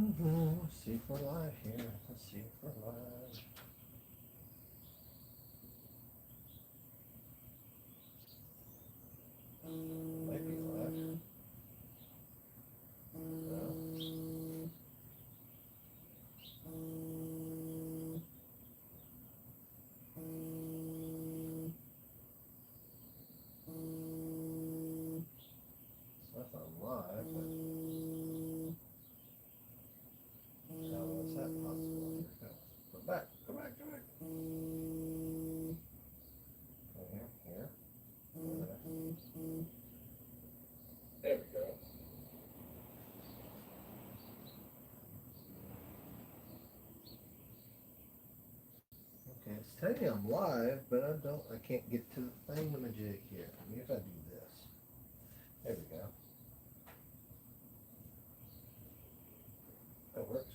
Let's see if we're live here. Let's see if we're live. Might be live. No. So that's not live, but how is that possible? Here it goes. Go back, go back, go back. Here. There we go. Okay, it's telling me I'm live, but I can't get to the thingamajig here. Maybe if I do this. There we go. That works.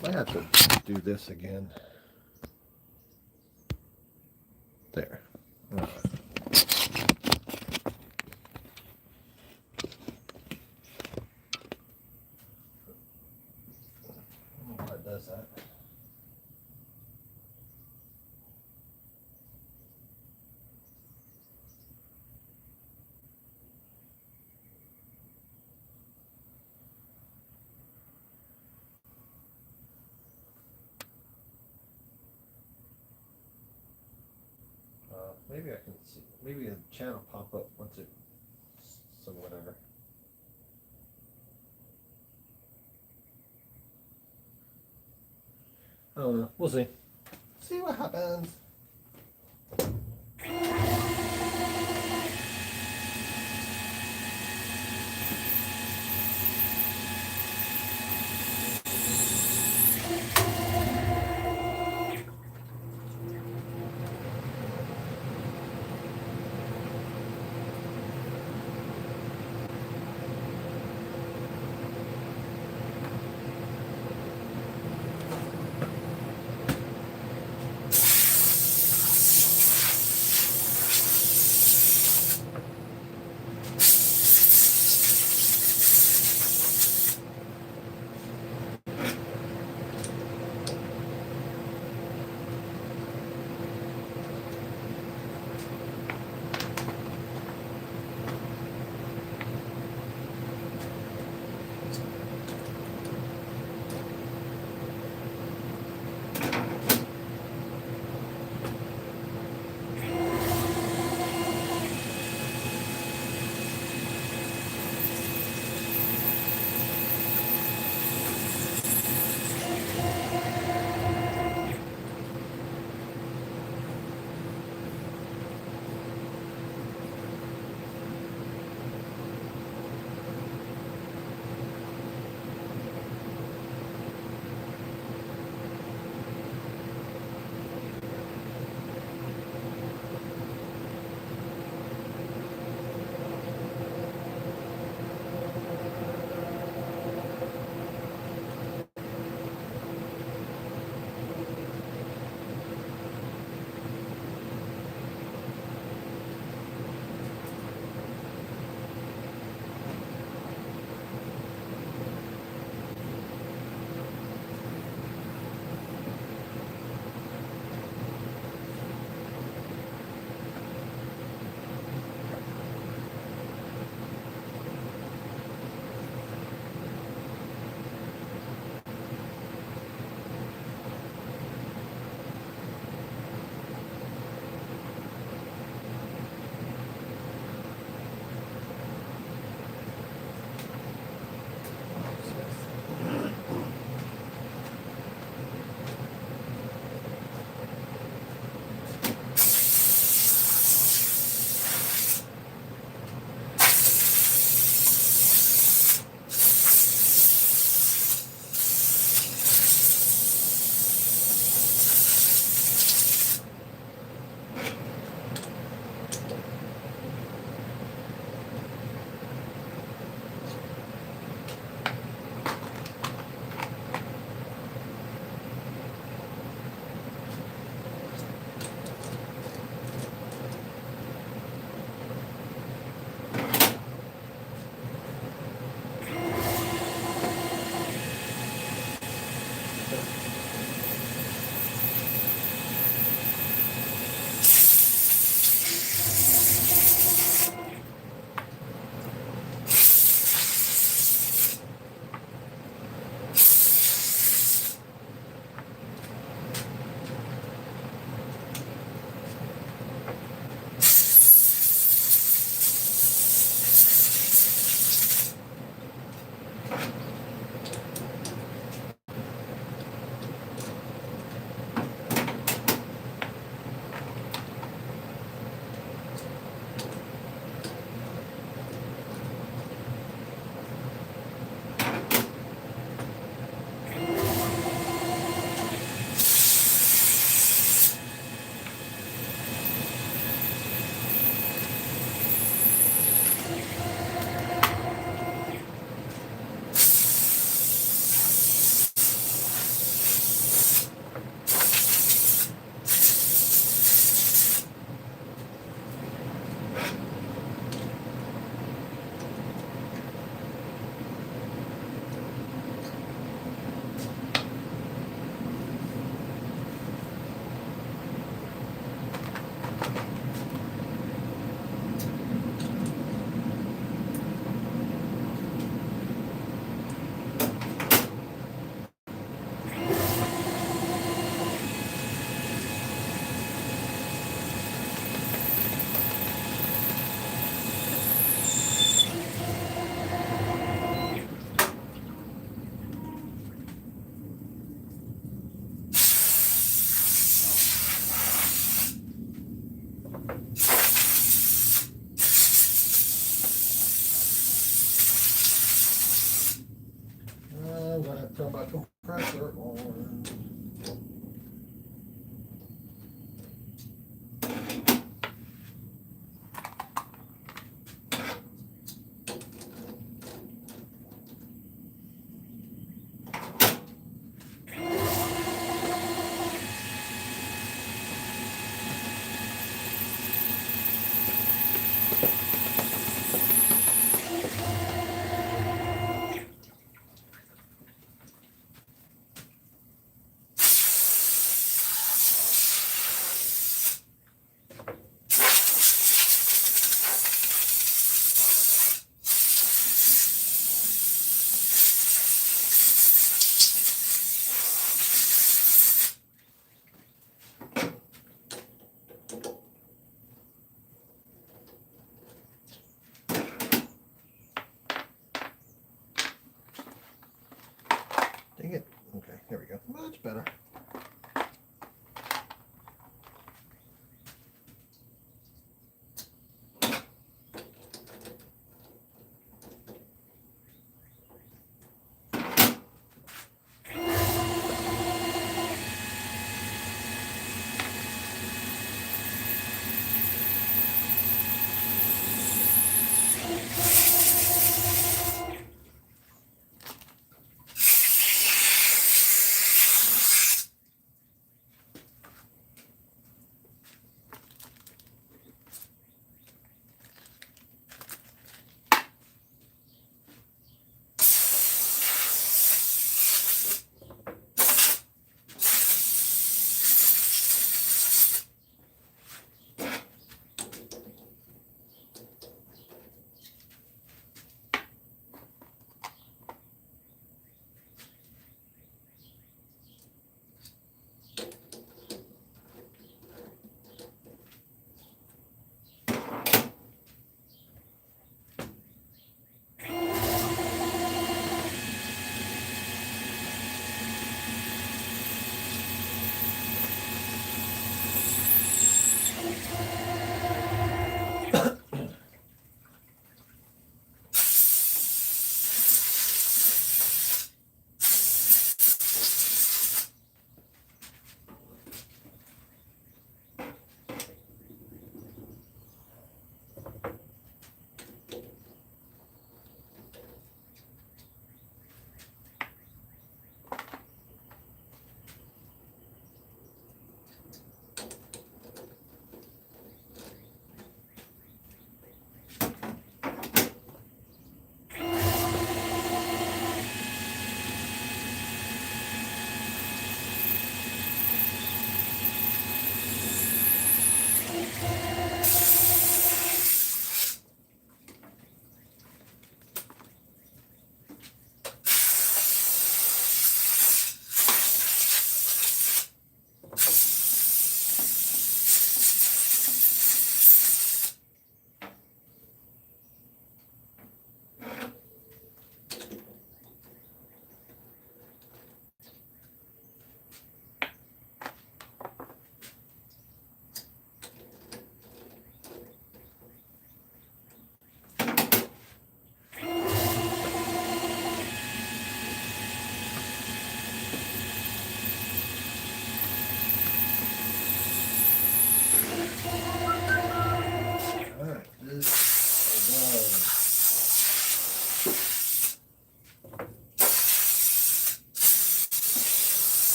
I have to do this again. There. All right. I don't know why it does that. Maybe I can see. Maybe a channel pop up once it. So whatever. I don't know. We'll see. See what happens.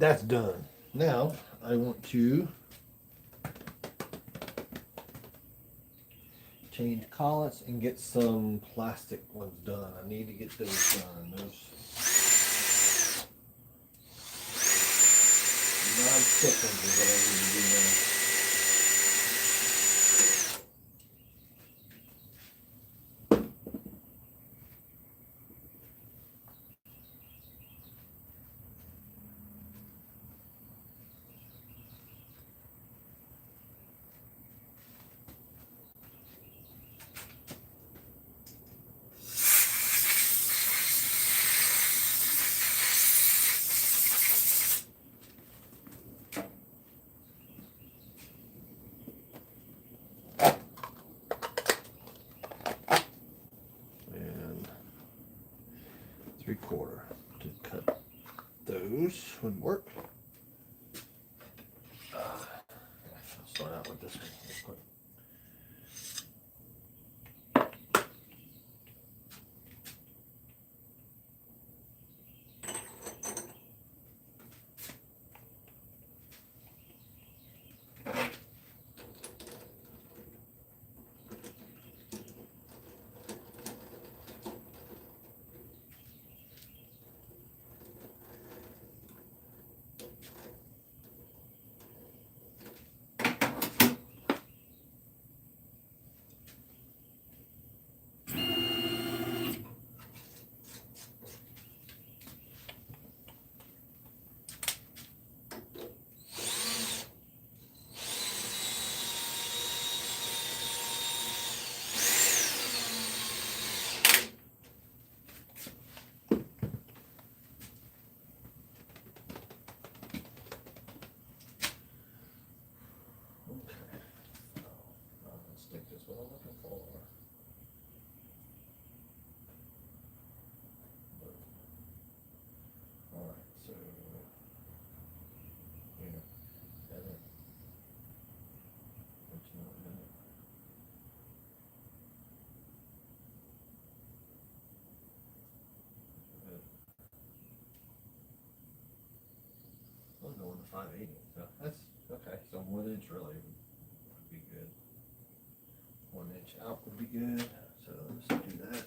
that's done. Now I want to change collets and get some plastic ones done. I need to get those done. Those non-stick ones is what I need to do now. And 3/4 to cut those would work. I'll start out with this one real quick. That's what I'm looking for. Alright, so here, edit. Original edit. I'm going to 580. So that's okay. So 1 inch really would be good. 1 inch out would be good. So let's do that.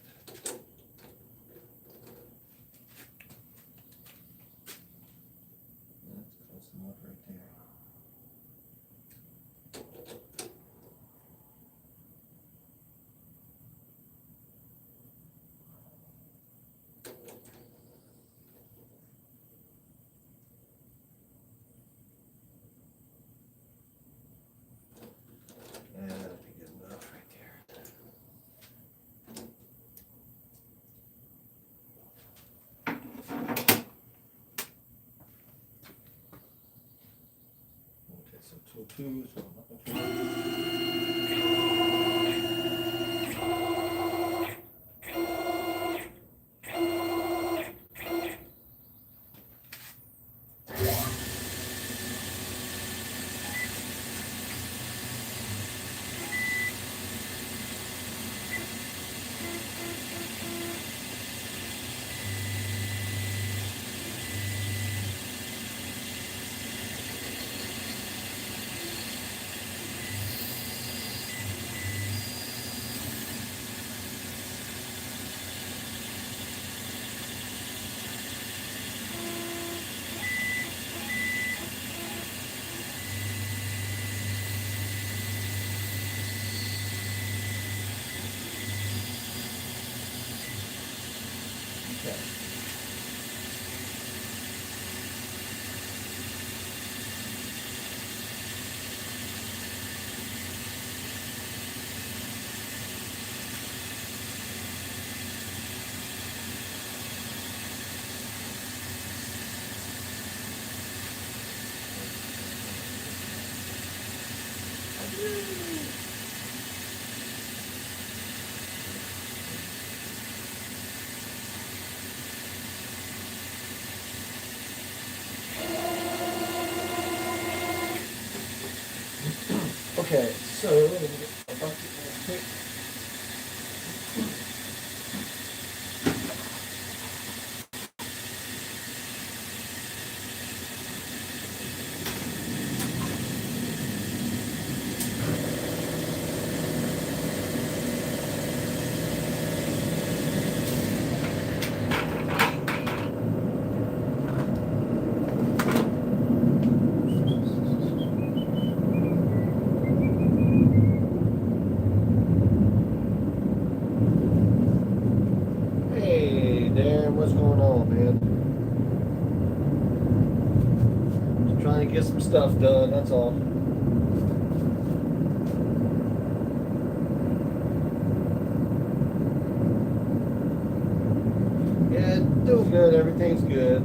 That's close enough right there. And that'd be good enough right there. Okay, so tool 2 is what I'm looking for. Okay. Okay, so let me get a bucket real quick. to get some stuff done, that's all. Yeah, doing good. Everything's good.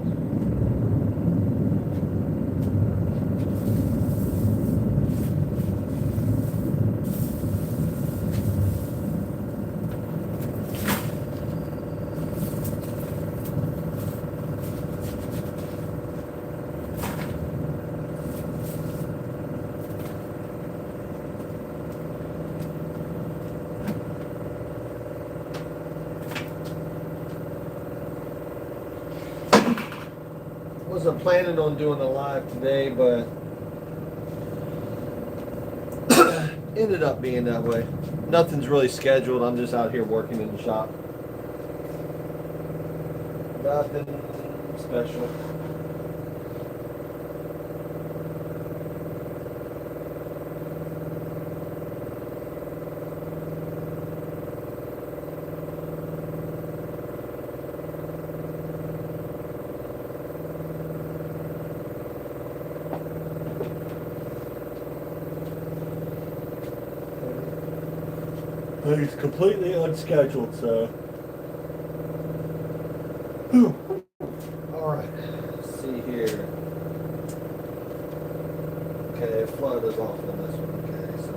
Wasn't planning on doing a live today, but ended up being that way. Nothing's really scheduled. I'm just out here working in the shop. Nothing special. It's completely unscheduled, so. All right, let's see here. Okay, flood is off on this one. Okay, so.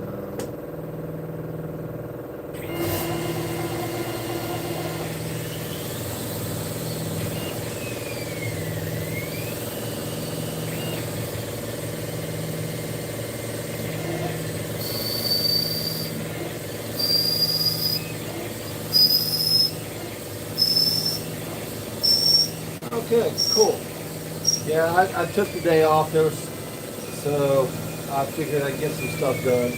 Okay, cool. Yeah, I took the day off. So I figured I'd get some stuff done.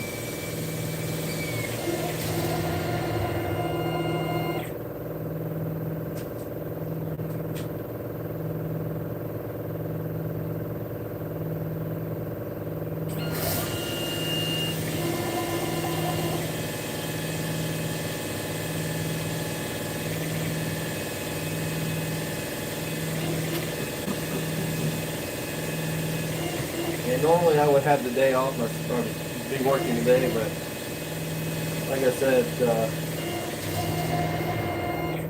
And normally I would have the day off or be working today, but like I said,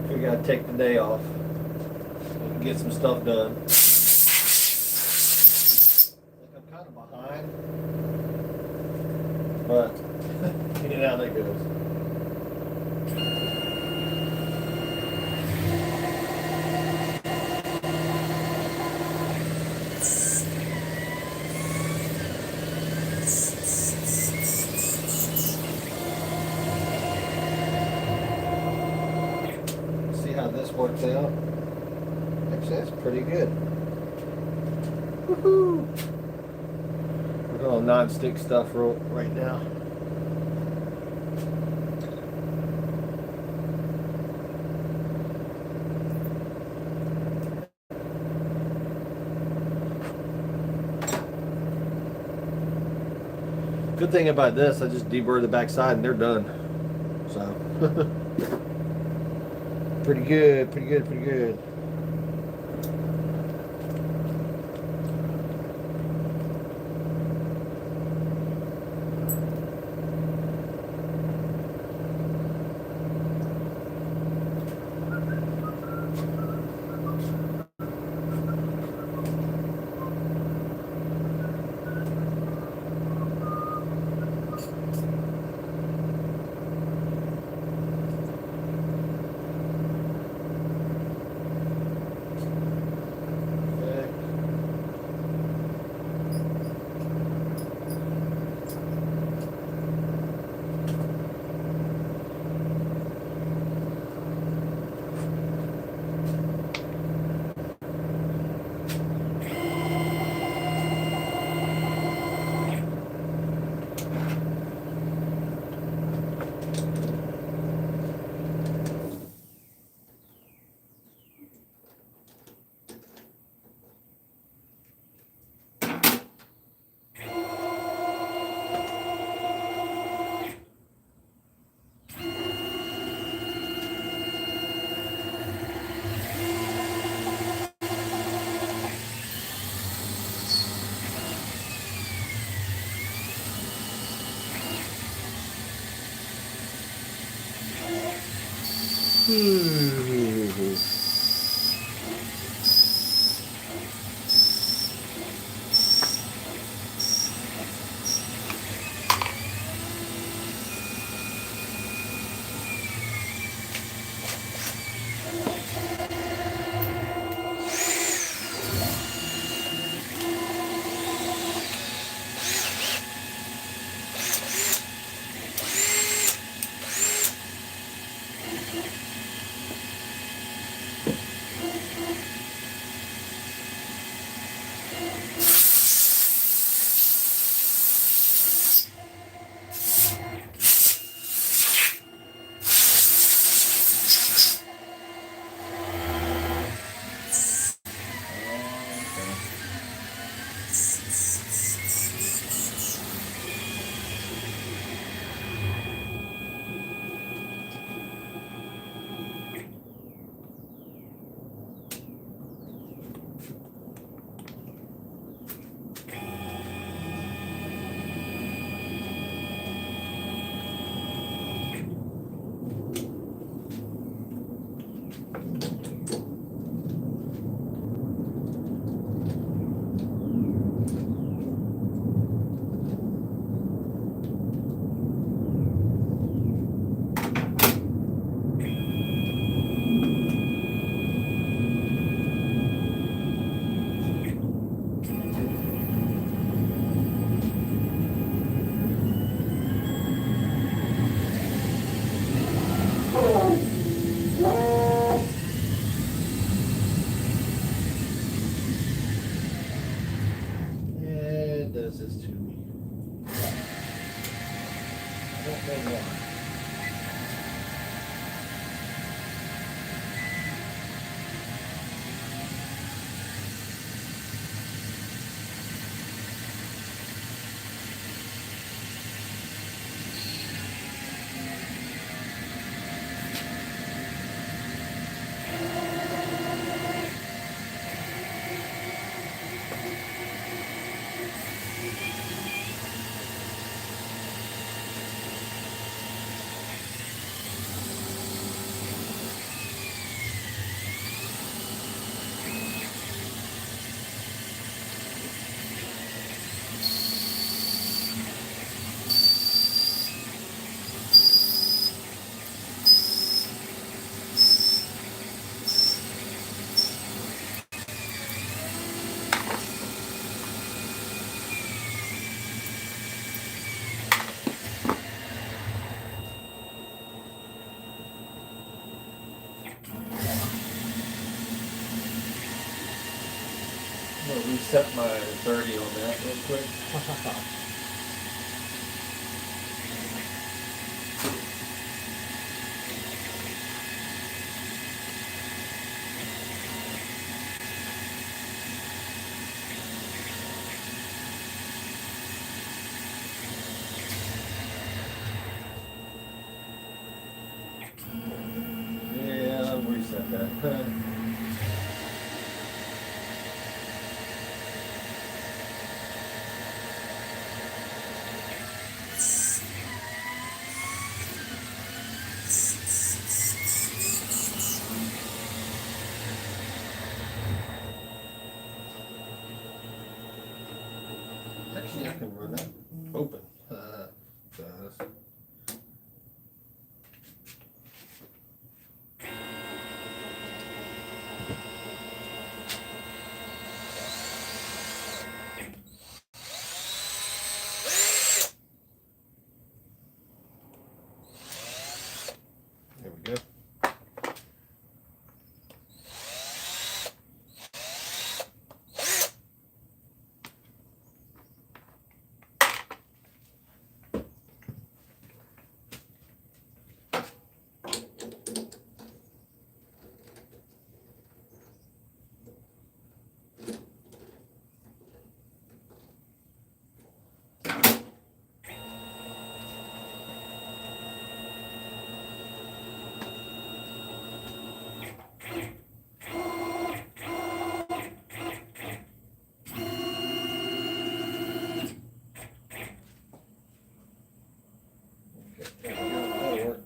we gotta take the day off and get some stuff done. Like I'm kind of behind, but you know how that goes. How this works out. Actually, that's pretty good. Woohoo! We're going non-stick stuff right now. Good thing about this, I just deburr the backside and they're done. So. Pretty good, pretty good, pretty good. It does this to me. I don't know why. I'm gonna reset my 30 on that real quick. Yeah, I'll reset that. Actually, I can run that open. Does. There we go. Okay, there we go. That'll work.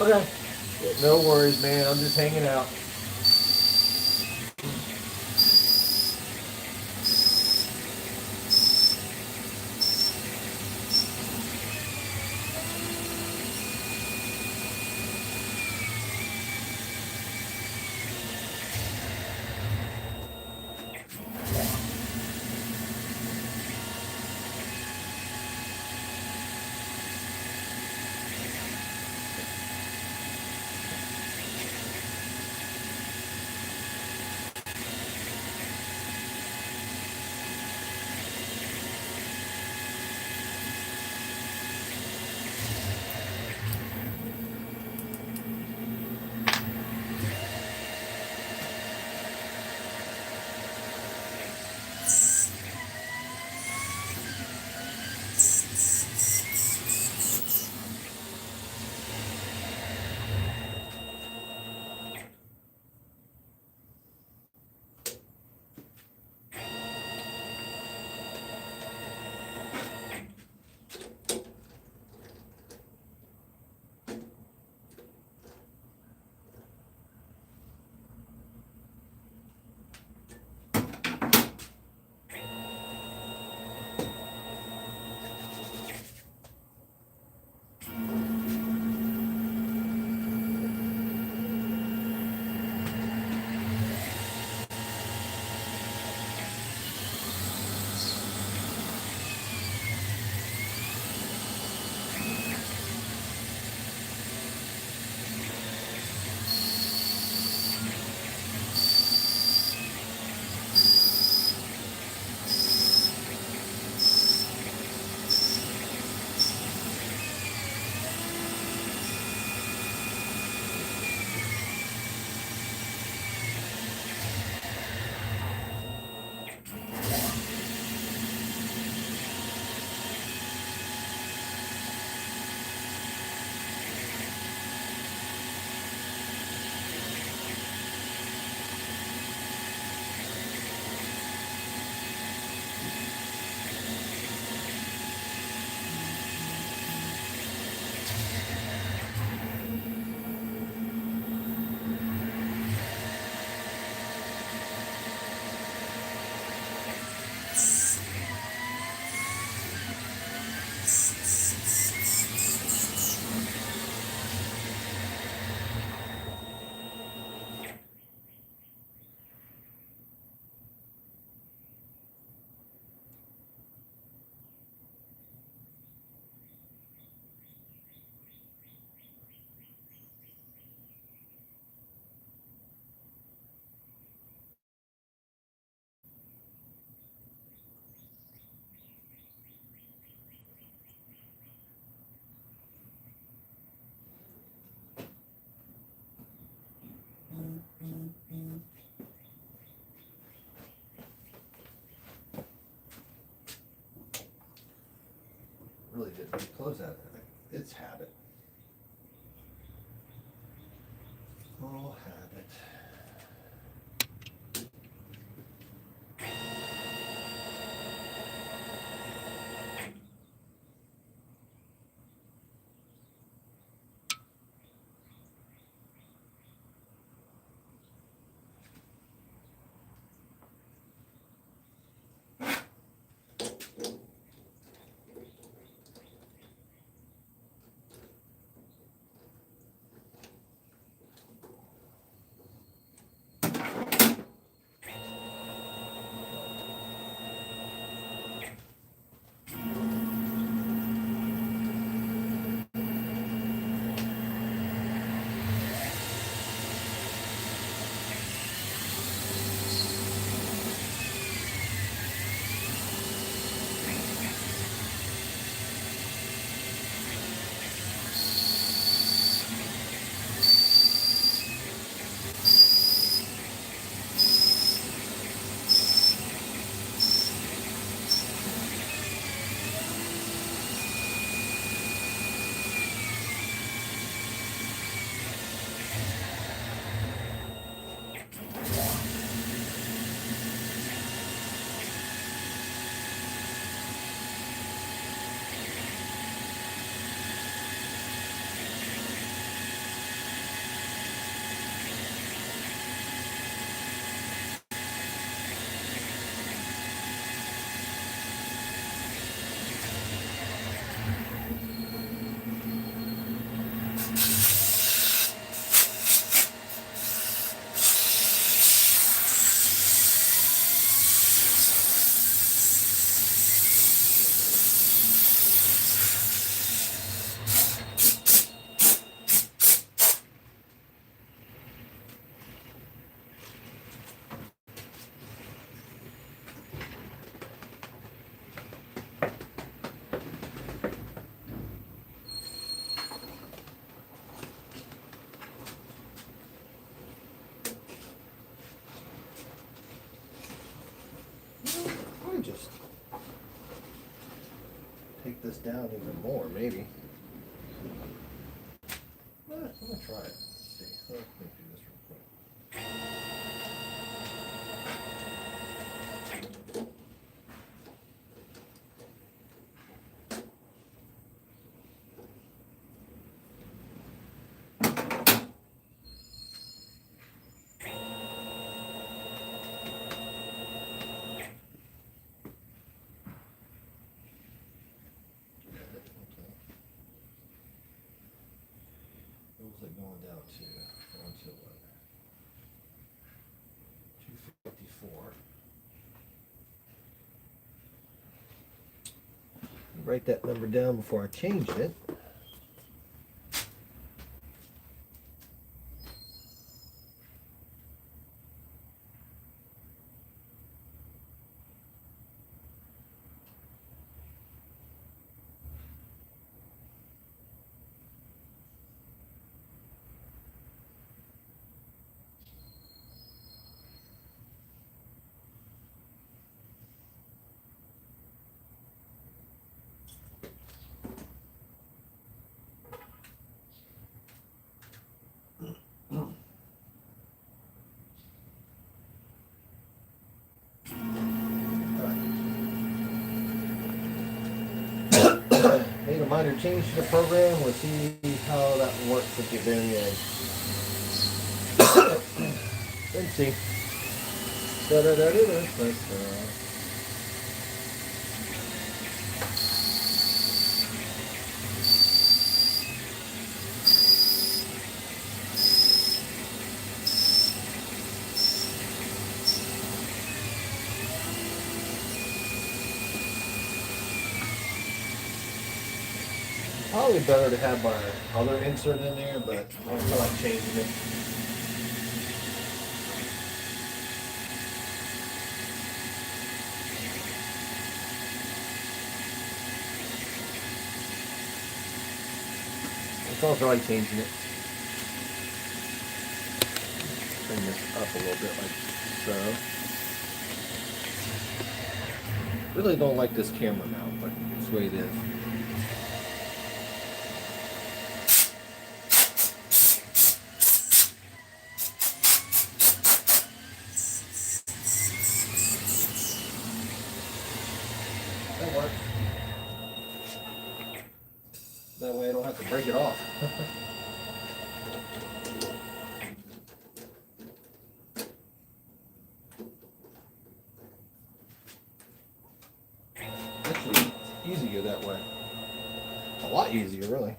Okay. No worries, man. I'm just hanging out. Really didn't need to close that. It's habit. All habit. could just take this down even more, maybe. I'm gonna try it. Let's see. Let me do this real quick. What was it going down to? Down to what? 254. Write that number down before I change it. Made a minor change to the program. We'll see how that works with the very end. Let's see. Probably better to have my other insert in there, but I don't feel like changing it. I don't feel like changing it. Bring this up a little bit like so. Really don't like this camera mount, but it's the way it is. That works. That way I don't have to break it off. Actually, it's easier that way. A lot easier, really.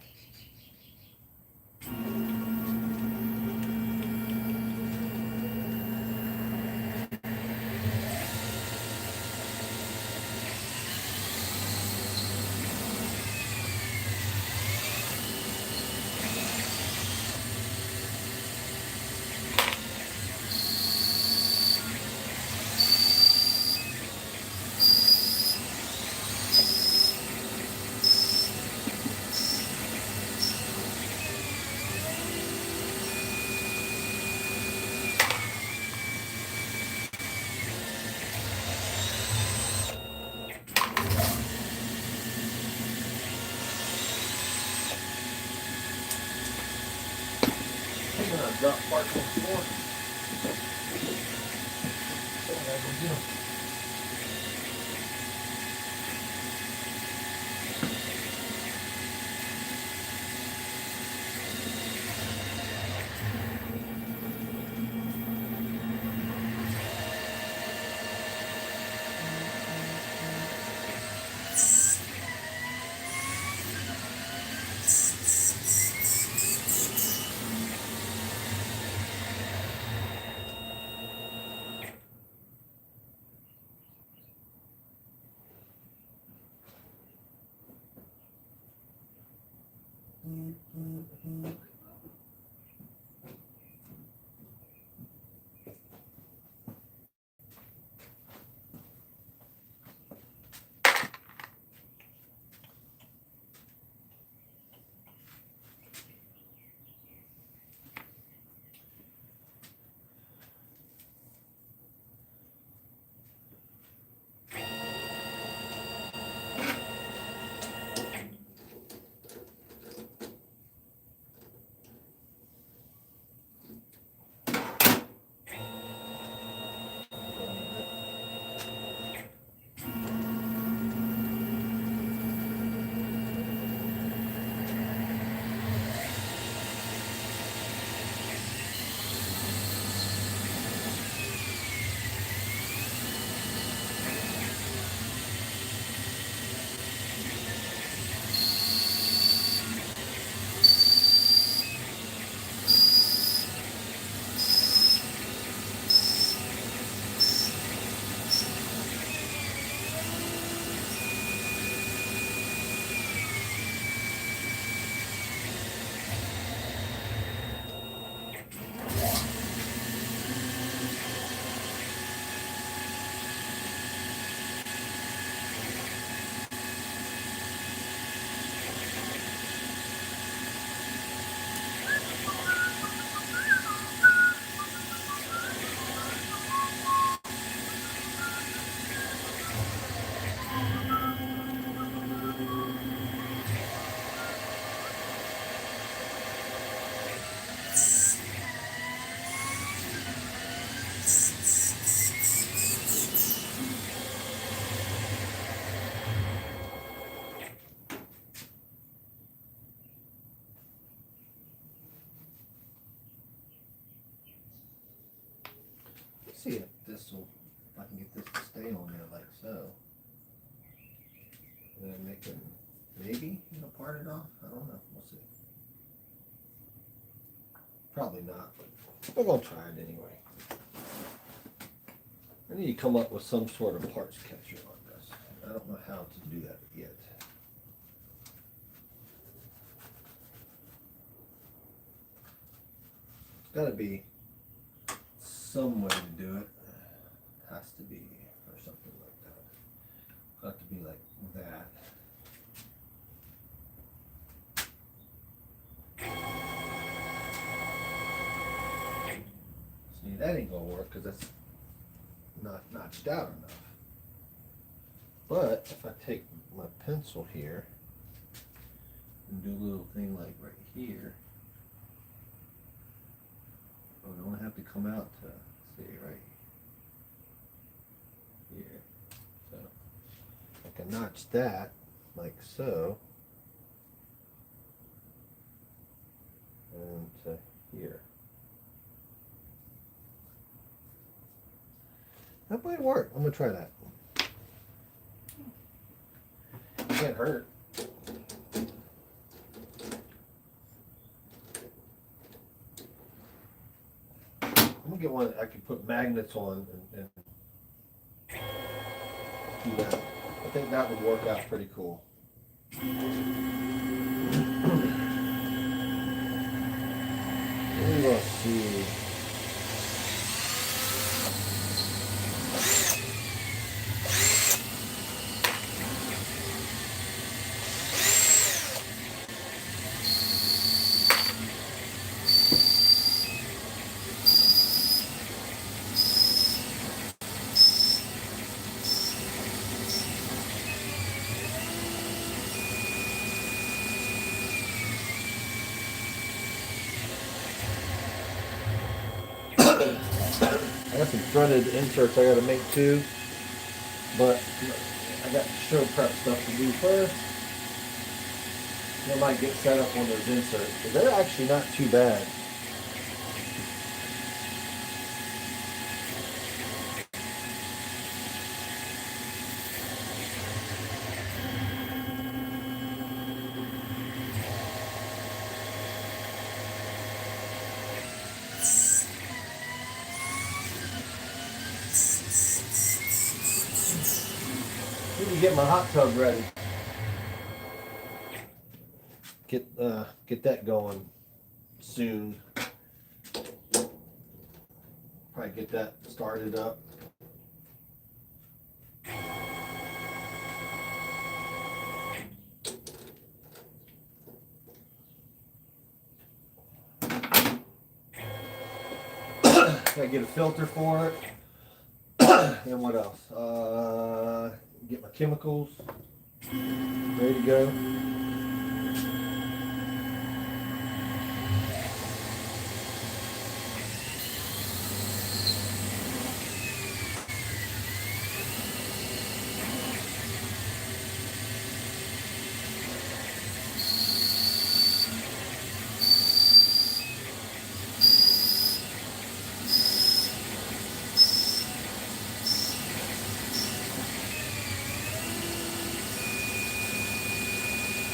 Drop parts on the floor. see if this will, if I can get this to stay on there like so. And then make it, maybe, part it off. I don't know. We'll see. Probably not, but we're gonna try it anyway. I need to come up with some sort of parts catcher on this. I don't know how to do that yet. It's gotta be some way to do it. Has to be, or something like that. Got to be like that. See, that ain't gonna work because that's not notched out enough. But if I take my pencil here and do a little thing like right here, oh, it don't have to come out to, see, right here. So I can notch that like so, and to here. That might work. I'm gonna try that. Can't hurt. I'm gonna get one that I can put magnets on and do that. I think that would work out pretty cool. Let's see. I got some threaded inserts I gotta make too, but I got show prep stuff to do first. I might get set up on those inserts, but they're actually not too bad. Need to get my hot tub ready. Get that going soon. Probably get that started up. Gotta get a filter for it. And what else? Get my chemicals ready to go.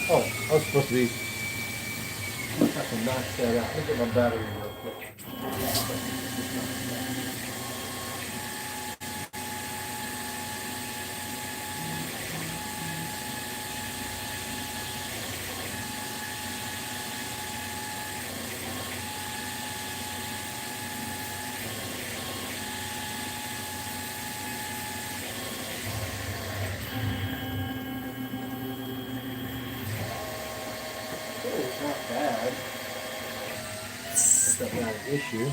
Oh, I was supposed to be. I can knock that out. Look at my battery real quick. It's not bad. That's not an issue.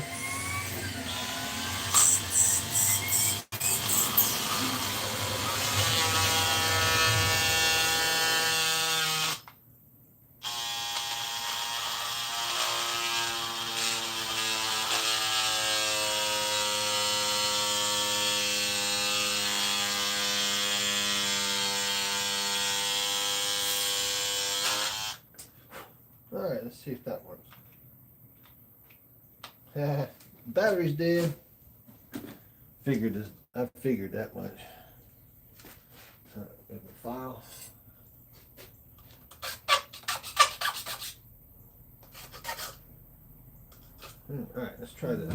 Alright, let's see if that works. Battery's dead. I figured that much. Open the file. All right, let's try this.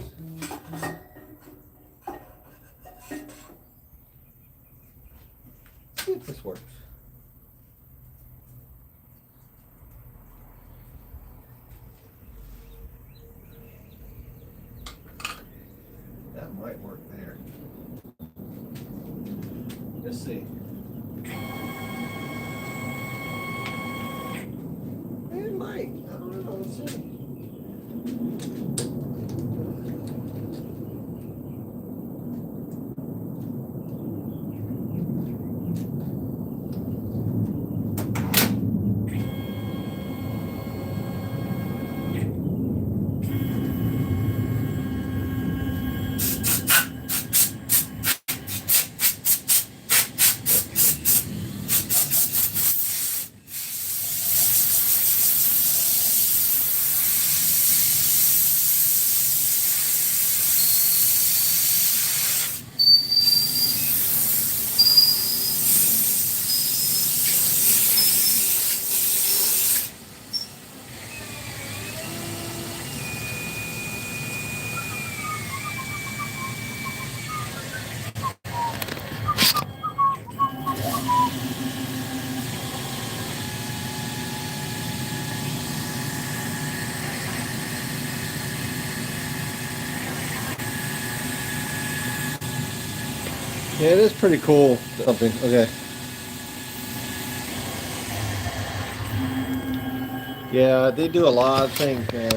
See if this works. That might work there. Let's see. It might. I don't know. Let's see. Yeah, it is pretty cool. Something. Okay. Yeah, they do a lot of things, man.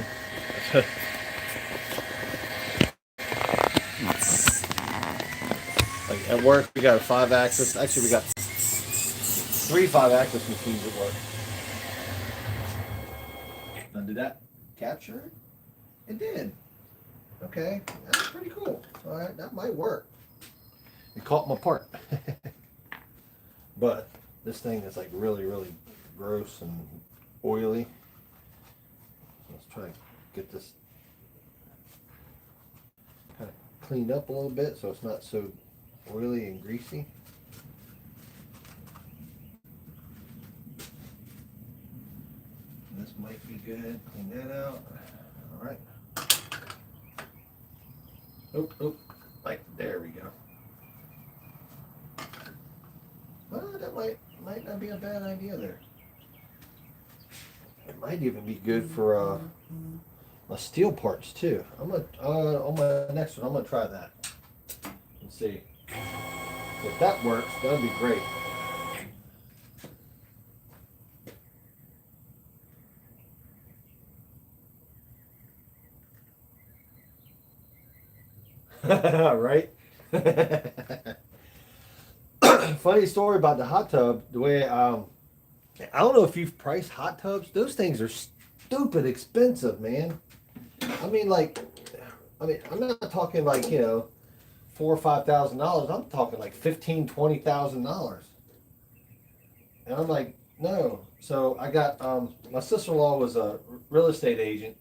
Like at work, we got a 5-axis. Actually, we got 3 5-axis machines at work. Now, did that capture it? It did. Okay, that's pretty cool. All right, that might work. It caught my part. But this thing is like really, really gross and oily. Let's try and get this kind of cleaned up a little bit so it's not so oily and greasy. This might be good. Clean that out. All right. Oh, like there we go. Well, that might not be a bad idea there. It might even be good for my steel parts too. I'm gonna on my next one. I'm gonna try that and see if that works. That'd be great. Right? Funny story about the hot tub. The way I don't know if you've priced hot tubs. Those things are stupid expensive, man. I mean, I'm not talking like $4,000 or $5,000. I'm talking like $15,000-$20,000. And I'm like, no. So I got my sister-in-law was a real estate agent,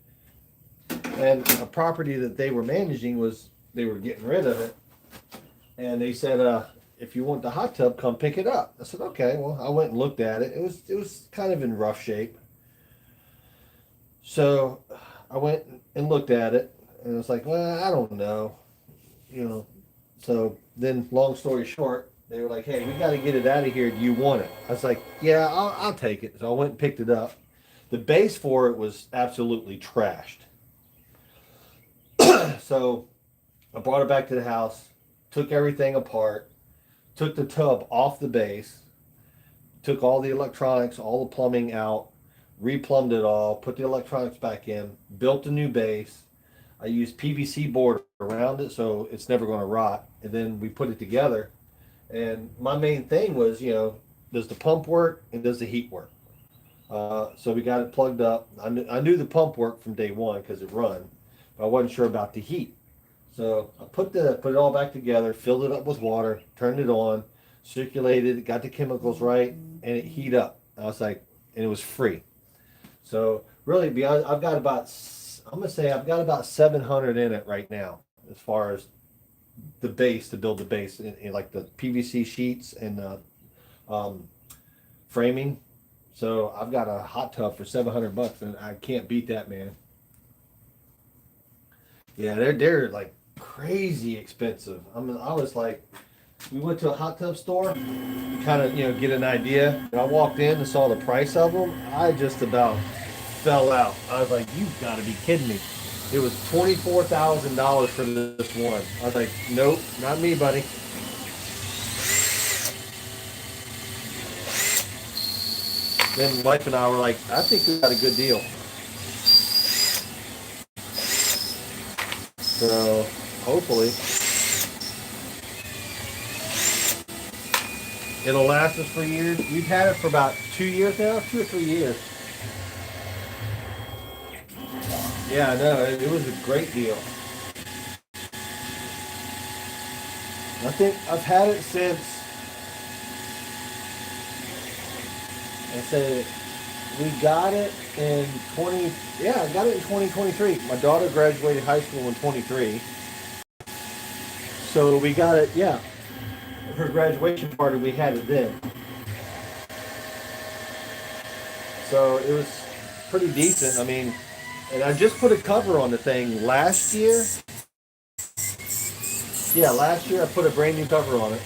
and a property that they were managing they were getting rid of it, and they said, if you want the hot tub, come pick it up. I said, okay. Well, I went and looked at it. It was kind of in rough shape. So I went and looked at it, and I was like, well, I don't know, So then, long story short, they were like, hey, we got to get it out of here. Do you want it? I was like, yeah, I'll take it. So I went and picked it up. The base for it was absolutely trashed. So I brought it back to the house, took everything apart, took the tub off the base, took all the electronics, all the plumbing out, replumbed it all, put the electronics back in, built a new base. I used PVC board around it so it's never going to rot. And then we put it together. And my main thing was, does the pump work and does the heat work? So we got it plugged up. I knew the pump worked from day one because it run, but I wasn't sure about the heat. So I put it all back together, filled it up with water, turned it on, circulated it, got the chemicals right, and it heat up. I was like, and it was free. So really, I've got about 700 in it right now, as far as the base to build the base in like the PVC sheets and um, framing. So I've got a hot tub for $700, and I can't beat that, man. Yeah, they're like crazy expensive. I mean, I was like, we went to a hot tub store, kind of get an idea. And I walked in and saw the price of them. I just about fell out. I was like, you've got to be kidding me. It was $24,000 for this one. I was like, nope, not me, buddy. Then wife and I were like, I think we got a good deal. So hopefully it'll last us for years. We've had it for about 2 years now, 2 or 3 years. Yeah, no, it was a great deal. I think I've had it since, I said, we got it in 20, yeah, I got it in 2023. My daughter graduated high school in 23. So we got it, yeah. Her graduation party, we had it then. So it was pretty decent. I mean, and I just put a cover on the thing last year. Yeah, last year I put a brand new cover on it.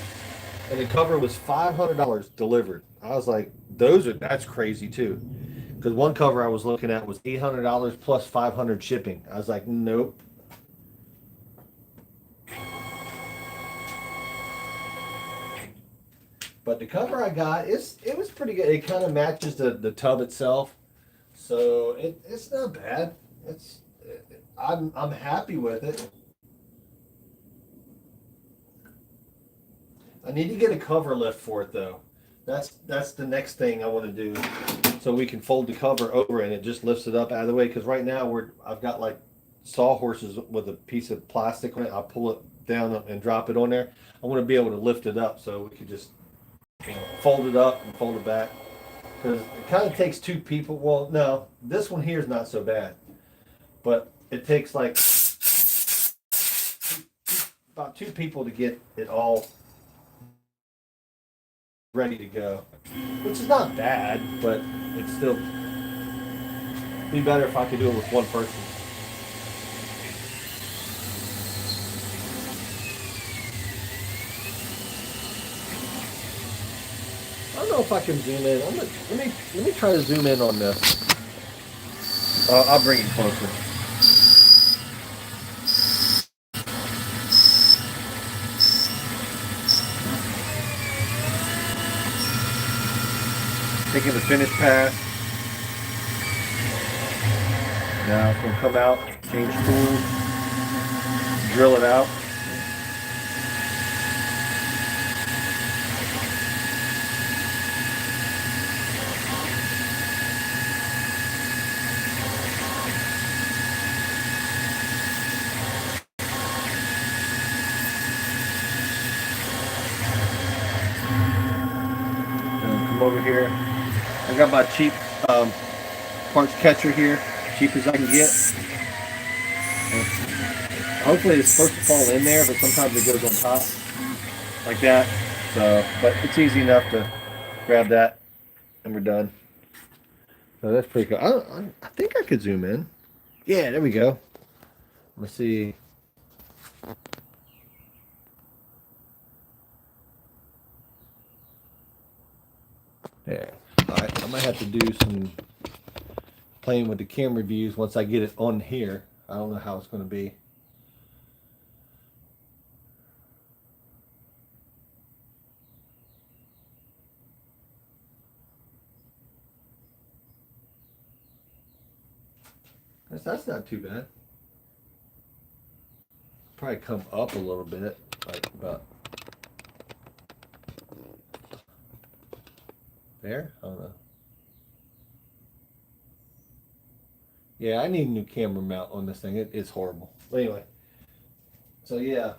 And the cover was $500 delivered. I was like, that's crazy too. Because one cover I was looking at was $800 plus 500 shipping. I was like, nope. But the cover I got, it was pretty good. It kind of matches the tub itself, so it's not bad. I'm happy with it. I need to get a cover lift for it though. That's the next thing I want to do, so we can fold the cover over and it just lifts it up out of the way. Because right now I've got like sawhorses with a piece of plastic on it. I pull it down and drop it on there. I want to be able to lift it up so we could just fold it up and fold it back, because it kind of takes two people. Well, no, this one here is not so bad, but it takes like about two people to get it all ready to go, which is not bad, but it'd still be better if I could do it with one person. I don't know if I can zoom in. Let me try to zoom in on this. I'll bring it closer. Taking the finish pass. Now it's gonna come out, change tools, drill it out. Come over here. I got my cheap parts catcher here, cheap as I can get. Hopefully it's supposed to fall in there, but sometimes it goes on top like that. So, but it's easy enough to grab that and we're done. So that's pretty cool. I think I could zoom in. Yeah, there we go. Let's see. There. All right, I might have to do some playing with the camera views once I get it on here. I don't know how it's going to be. That's not too bad. Probably come up a little bit, like about there. I don't know. Yeah, I need a new camera mount on this thing. It's horrible. But anyway, so yeah.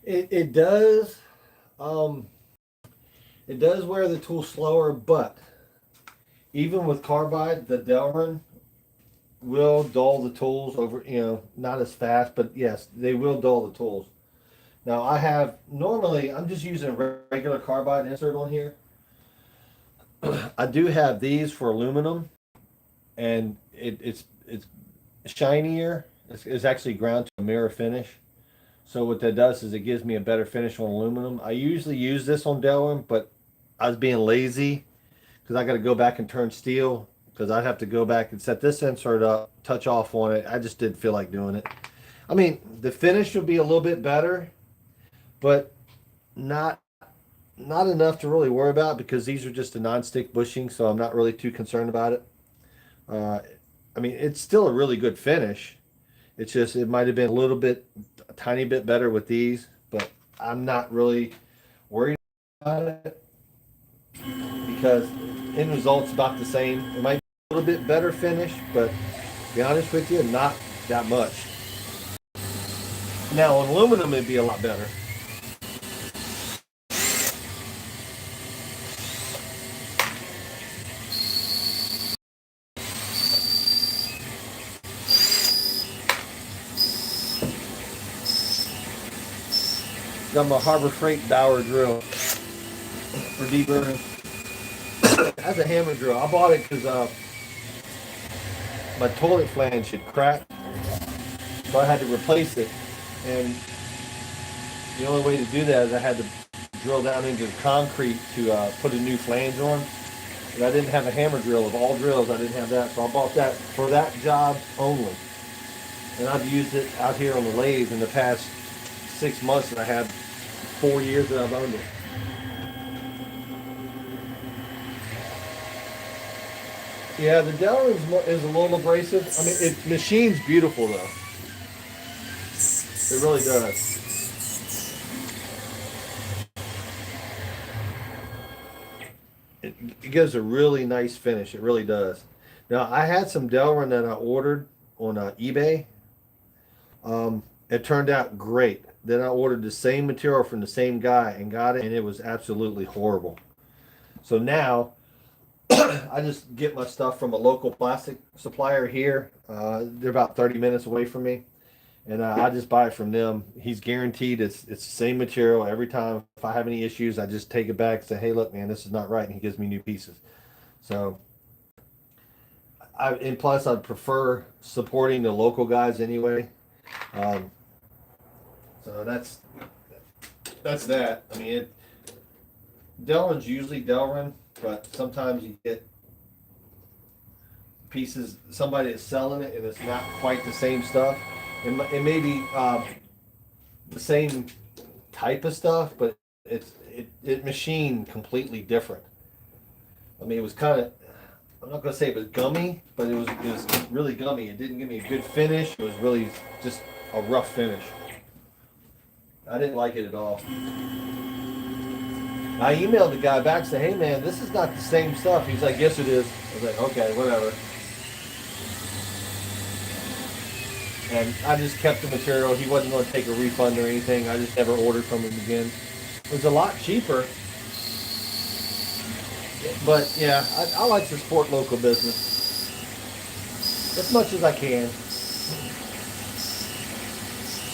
It does. Um, it does wear the tool slower, but even with carbide, the Delrin will dull the tools over, not as fast, but yes, they will dull the tools. Now normally I'm just using a regular carbide insert on here. I do have these for aluminum, and it's shinier. It's actually ground to a mirror finish. So what that does is it gives me a better finish on aluminum. I usually use this on Delrin, but I was being lazy because I got to go back and turn steel because I'd have to go back and set this insert up, touch off on it. I just didn't feel like doing it. I mean, the finish would be a little bit better, but not not enough to really worry about because these are just a non-stick bushing, so I'm not really too concerned about it. Uh, I mean, it's still a really good finish. It's just it might have been a tiny bit better with these, but I'm not really worried about it because end result's about the same. It might be a little bit better finish, but to be honest with you, not that much. Now on aluminum, it'd be a lot better. Got my Harbor Freight Dower drill for deburring. That's a hammer drill. I bought it because my toilet flange had cracked, so I had to replace it. And the only way to do that is I had to drill down into the concrete to put a new flange on. And I didn't have a hammer drill. Of all drills, I didn't have that, so I bought that for that job only. And I've used it out here on the lathe in the past 6 months, and I have 4 years that I've owned it. Yeah, the Delrin is a little abrasive. I mean, it machines beautiful though. It really does. It gives a really nice finish. It really does. Now, I had some Delrin that I ordered on eBay. It turned out great. Then I ordered the same material from the same guy and got it, and it was absolutely horrible. So now I just get my stuff from a local plastic supplier here. They're about 30 minutes away from me, and I just buy it from them. He's guaranteed it's the same material every time. If I have any issues, I just take it back and say, "Hey, look, man, this is not right," and he gives me new pieces. So, and plus, I prefer supporting the local guys anyway. Um, so that's that. I mean, Delrin's usually Delrin, but sometimes you get pieces, somebody that's selling it and it's not quite the same stuff. It may be the same type of stuff, but it machined completely different. I mean, it was kind of, I'm not going to say it was gummy, but it was really gummy. It didn't give me a good finish. It was really just a rough finish. I didn't like it at all. I emailed the guy back and said, "Hey man, this is not the same stuff." He's like, "Yes it is." I was like, "Okay, whatever." And I just kept the material. He wasn't going to take a refund or anything. I just never ordered from him again. It was a lot cheaper. But yeah, I like to support local business as much as I can.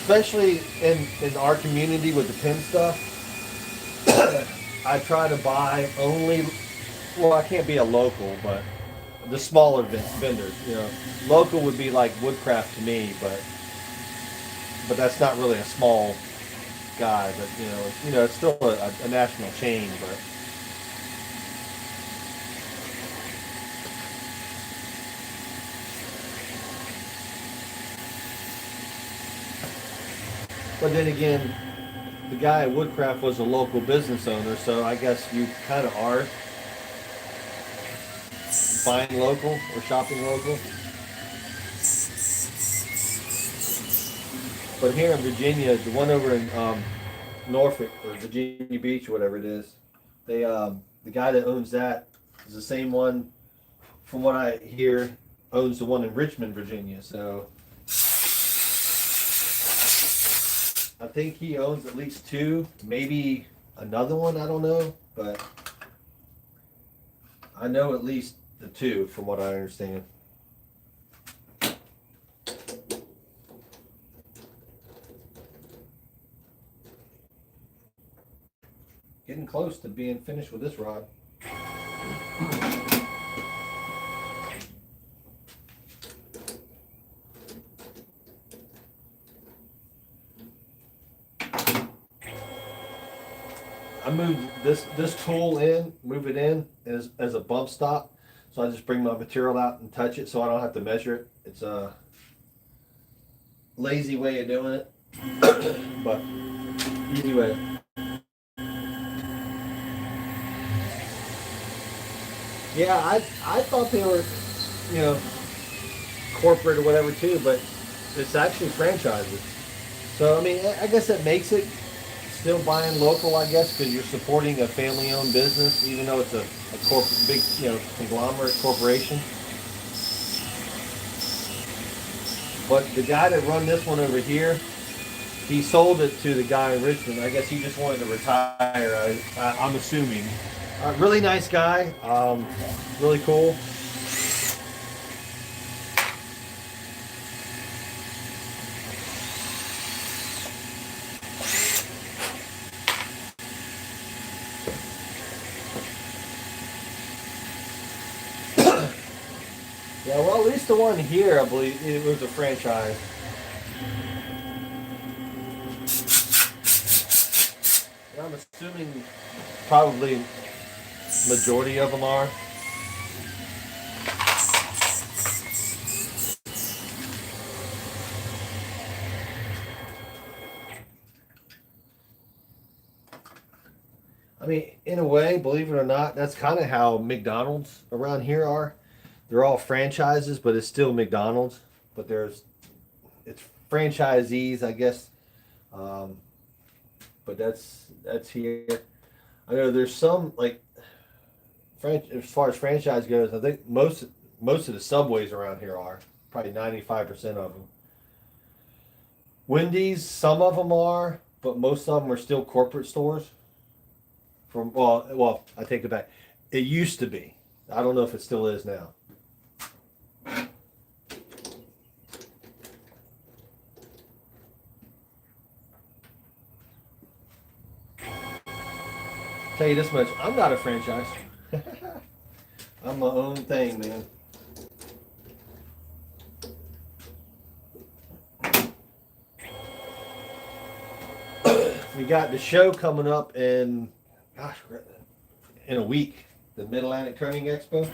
Especially in our community with the pin stuff. I try to buy only, well, I can't be a local, but the smaller vendors, Local would be like Woodcraft to me, but that's not really a small guy, but it's still a national chain, but then again, the guy at Woodcraft was a local business owner, so I guess you kind of are buying local or shopping local. But here in Virginia, the one over in Norfolk or Virginia Beach, or whatever it is, the guy that owns that is the same one, from what I hear, owns the one in Richmond, Virginia. So I think he owns at least two, maybe another one. I don't know, but I know at least the two from what I understand. Getting close to being finished with this rod. I moved this tool in, move it in as a bump stop. So I just bring my material out and touch it so I don't have to measure it. It's a lazy way of doing it, but easy way. Yeah, I thought they were, you know, corporate or whatever too, but it's actually franchises. So I mean, I guess that makes it still buying local, I guess, because you're supporting a family-owned business, even though it's a corporate, big, you know, conglomerate corporation. But the guy that run this one over here, he sold it to the guy in Richmond. I guess he just wanted to retire. I'm assuming. Really nice guy. Really cool. Yeah, well, at least the one here, I believe, it was a franchise. I'm assuming probably majority of them are. I mean, in a way, believe it or not, that's kind of how McDonald's around here are. They're all franchises, but it's still McDonald's. But it's franchisees, I guess. Um, but that's here. I know there's some like as far as franchise goes. I think most of the Subways around here are probably 95% of them. Wendy's, some of them are, but most of them are still corporate stores. Well, I take it back. It used to be. I don't know if it still is now. Tell you this much, I'm not a franchise. I'm my own thing, man. We got the show coming up in a week, the Mid Atlantic Turning Expo.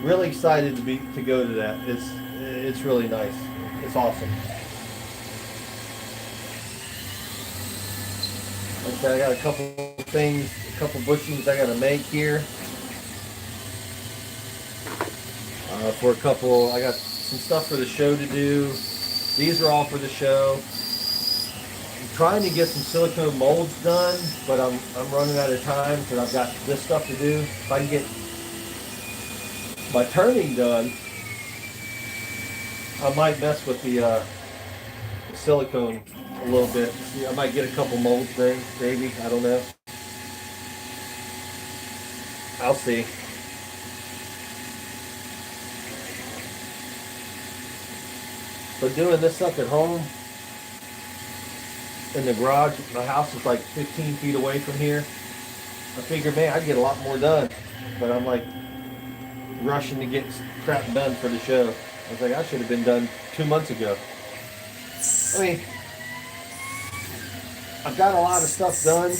Really excited to go to that. It's really nice. It's awesome. Okay, I got a couple things, a couple bushings I got to make here. I got some stuff for the show to do. These are all for the show. I'm trying to get some silicone molds done, but I'm running out of time because I've got this stuff to do. If I can get my turning done, I might mess with the silicone a little bit. I might get a couple molds there, maybe. I don't know. I'll see. But doing this stuff at home, in the garage, my house is like 15 feet away from here. I figured, man, I'd get a lot more done. But I'm like rushing to get crap done for the show. I was like, I should have been done 2 months ago. I mean, I've got a lot of stuff done,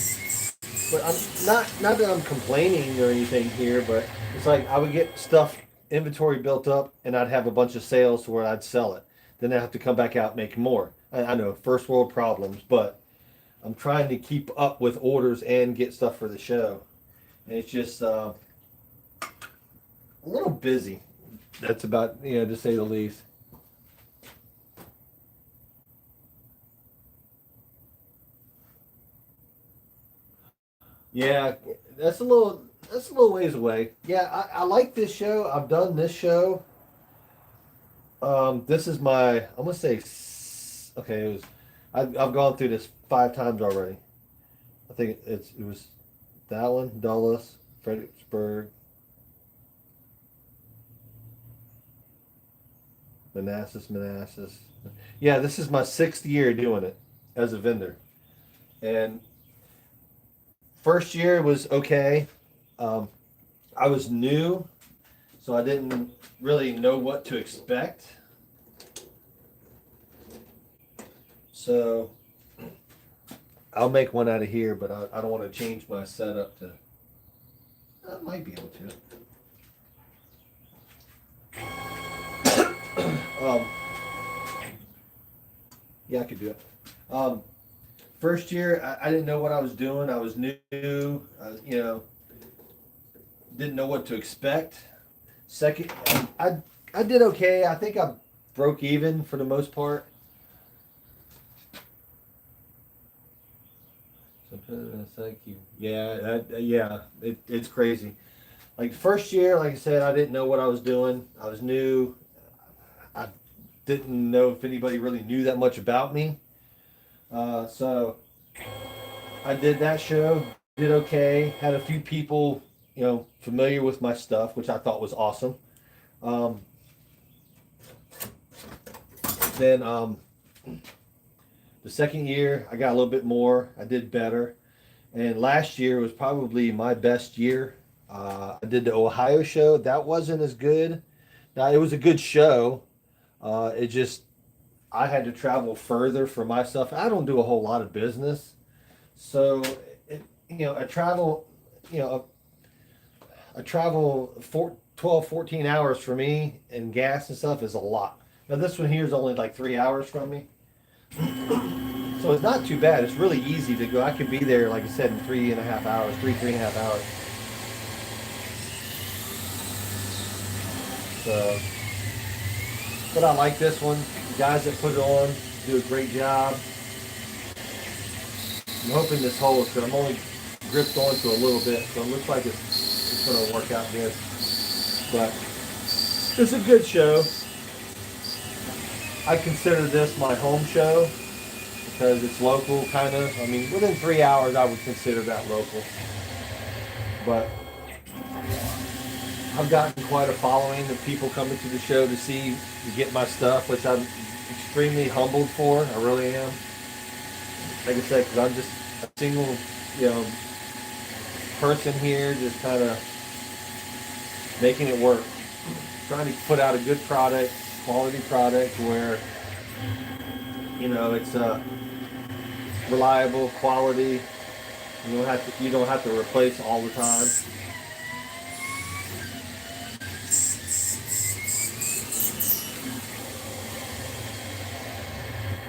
but I'm not that I'm complaining or anything here, but it's like I would get stuff inventory built up and I'd have a bunch of sales to where I'd sell it. Then I have to come back out and make more. I know, first world problems, but I'm trying to keep up with orders and get stuff for the show. And it's just a little busy. That's about, to say the least. Yeah, that's a little ways away. Yeah, I like this show. I've done this show. This is my, I'm gonna say, okay, it was I've gone through this 5 times already. I think it was Dallin, Dulles, Fredericksburg, Manassas. Yeah, this is my 6th year doing it as a vendor. And first year was okay. Um, I was new, so I didn't really know what to expect. So I'll make one out of here, but I don't want to change my setup to. I might be able to. Yeah, I could do it. First year, I didn't know what I was doing. I was new. Didn't know what to expect. Second, I did okay. I think I broke even for the most part. Thank you. Yeah, it's crazy. Like first year, like I said, I didn't know what I was doing. I was new. I didn't know if anybody really knew that much about me. So I did that show, did okay. Had a few people, familiar with my stuff, which I thought was awesome. Um, then the second year, I got a little bit more. I did better. And last year was probably my best year. I did the Ohio show. That wasn't as good. Now, it was a good show. It just, I had to travel further for my stuff. I don't do a whole lot of business. So, I travel, you know, I travel 12, 14 hours for me, and gas and stuff is a lot. Now, this one here is only like 3 hours from me. So it's not too bad. It's really easy to go. I could be there, like I said, in 3.5 hours, three and a half hours. So, but I like this one. The guys that put it on do a great job. I'm hoping this holds because I'm only gripped onto a little bit, so it looks like it's going to work out good. But it's a good show. I consider this my home show because it's local, kind of. I mean, within 3 hours, I would consider that local. But I've gotten quite a following of people coming to the show to get my stuff, which I'm extremely humbled for. I really am. Like I said, because I'm just a single, person here, just kind of making it work. Trying to put out a good product, quality product, where it's reliable, quality. You don't have to replace all the time.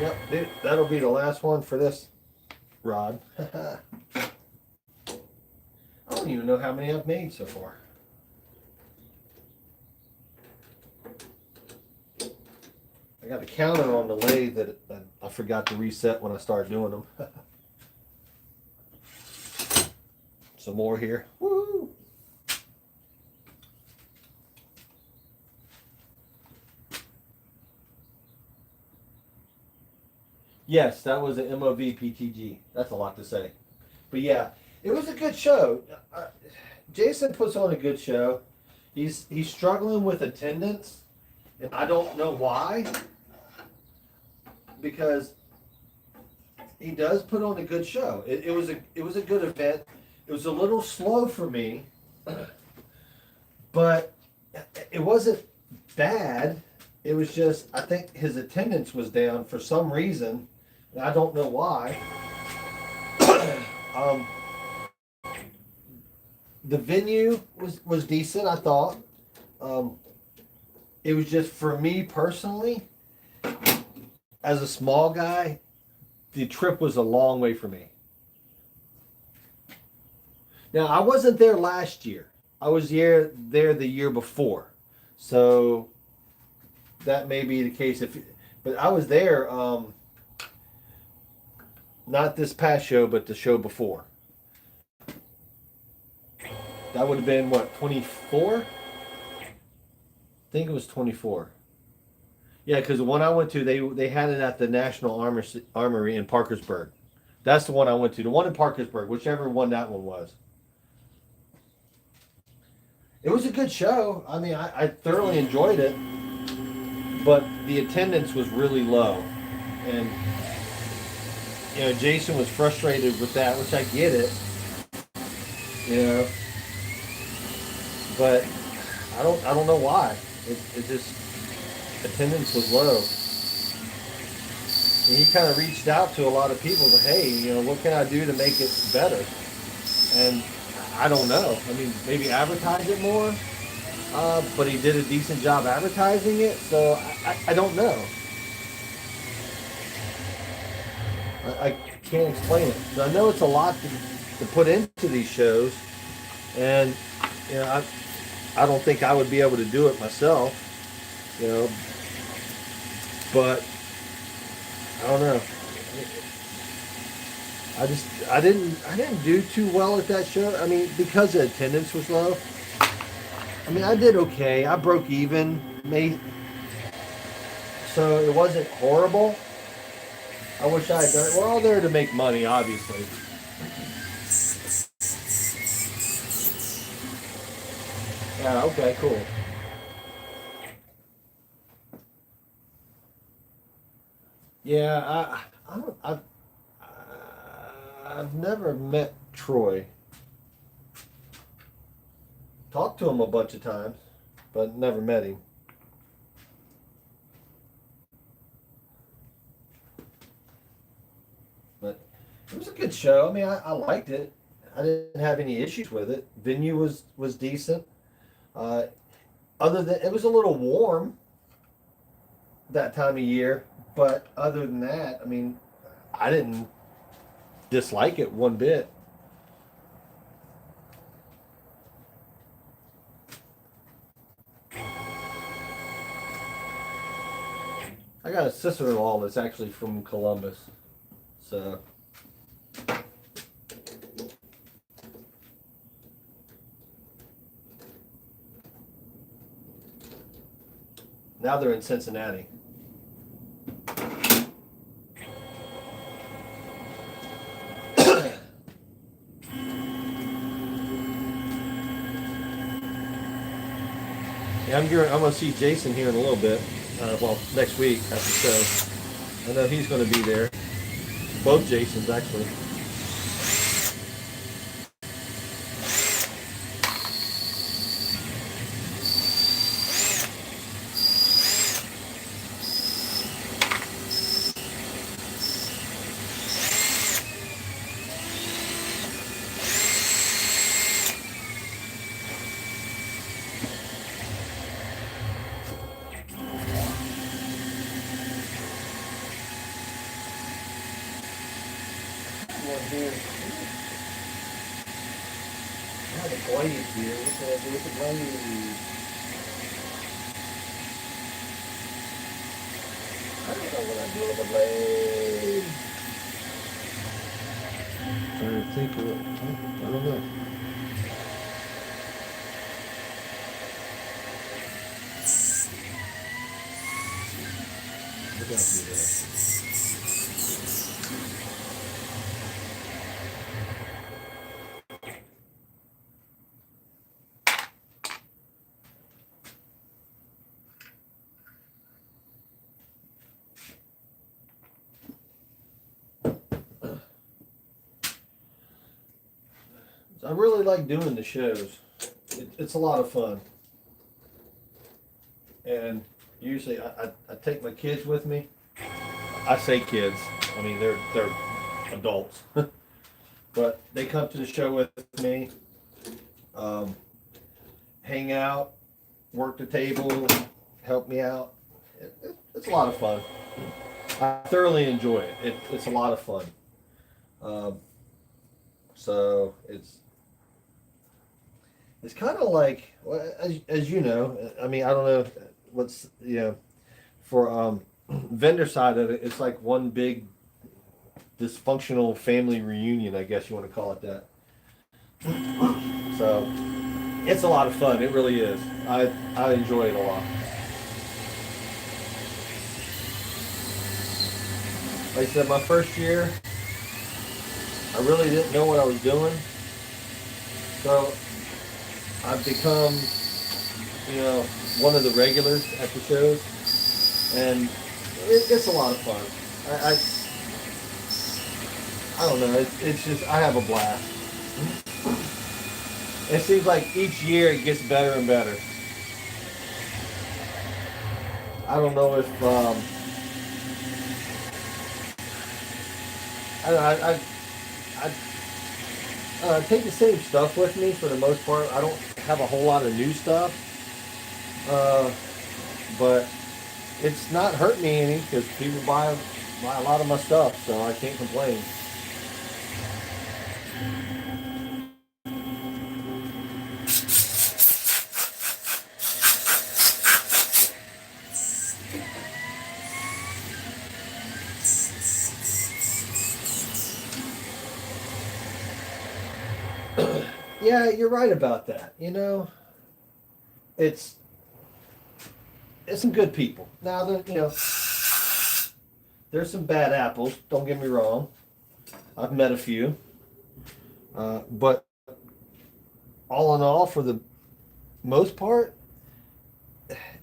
Yep, dude, that'll be the last one for this rod. I don't even know how many I've made so far. I got a counter on the lathe that I forgot to reset when I started doing them. Some more here. Woo! Yes, that was an MOV PTG. That's a lot to say. But yeah, it was a good show. Jason puts on a good show. He's struggling with attendance, and I don't know why. Because he does put on a good show. It was a good event. It was a little slow for me, but it wasn't bad. It was just I think his attendance was down for some reason. And I don't know why. um, the venue was decent, I thought. It was just for me personally, as a small guy, the trip was a long way for me. Now, I wasn't there last year. I was there the year before. So that may be the case. But I was there, not this past show, but the show before. That would have been, what, 24? I think it was 24. Yeah, because the one I went to, they had it at the National Armory in Parkersburg. That's the one I went to. The one in Parkersburg, whichever one that one was. It was a good show. I mean, I thoroughly enjoyed it, but the attendance was really low, and Jason was frustrated with that, which I get it. You know, but I don't know why. It just attendance was low. And he kind of reached out to a lot of people to, hey, what can I do to make it better? And I don't know. I mean, maybe advertise it more. But he did a decent job advertising it, so I don't know. I can't explain it. So I know it's a lot to put into these shows, and I don't think I would be able to do it myself. But I don't know. I didn't do too well at that show. I mean, because the attendance was low. I mean, I did okay. I broke even, so it wasn't horrible. I wish I had done it. We're all there to make money, obviously. Yeah. Okay. Cool. Yeah. I've never met Troy. Talked to him a bunch of times, but never met him. But it was a good show. I mean, I liked it. I didn't have any issues with it. Venue was decent. Uh, other than it was a little warm that time of year, but other than that, I mean, I didn't dislike it one bit. I got a sister-in-law that's actually from Columbus, so now they're in Cincinnati. Yeah, I'm gonna see Jason here in a little bit. Well, next week at the show. I know he's gonna be there. Both Jasons actually. One here. I have a blade here. What can I do with the blade? I don't know what I'm doing with the blade. Trying to think of it. I don't know. What else do there? I really like doing the shows. It's a lot of fun. And usually I take my kids with me. I say kids. I mean, they're adults. But they come to the show with me, um, hang out, work the table, help me out. It's a lot of fun. I thoroughly enjoy it. It's a lot of fun. Um, so it's kind of like, well, as you know, I mean, I don't know what's, for vendor side of it, it's like one big dysfunctional family reunion, I guess you want to call it that. So it's a lot of fun. It really is. I enjoy it a lot. Like I said, my first year, I really didn't know what I was doing. So I've become, one of the regulars at the shows, and it's a lot of fun. I don't know. It's just I have a blast. It seems like each year it gets better and better. I don't know if I take the same stuff with me for the most part. I don't have a whole lot of new stuff, but it's not hurt me any because people buy a lot of my stuff, so I can't complain. Yeah, you're right about that. It's it's some good people. Now, there's some bad apples. Don't get me wrong. I've met a few, but all in all, for the most part,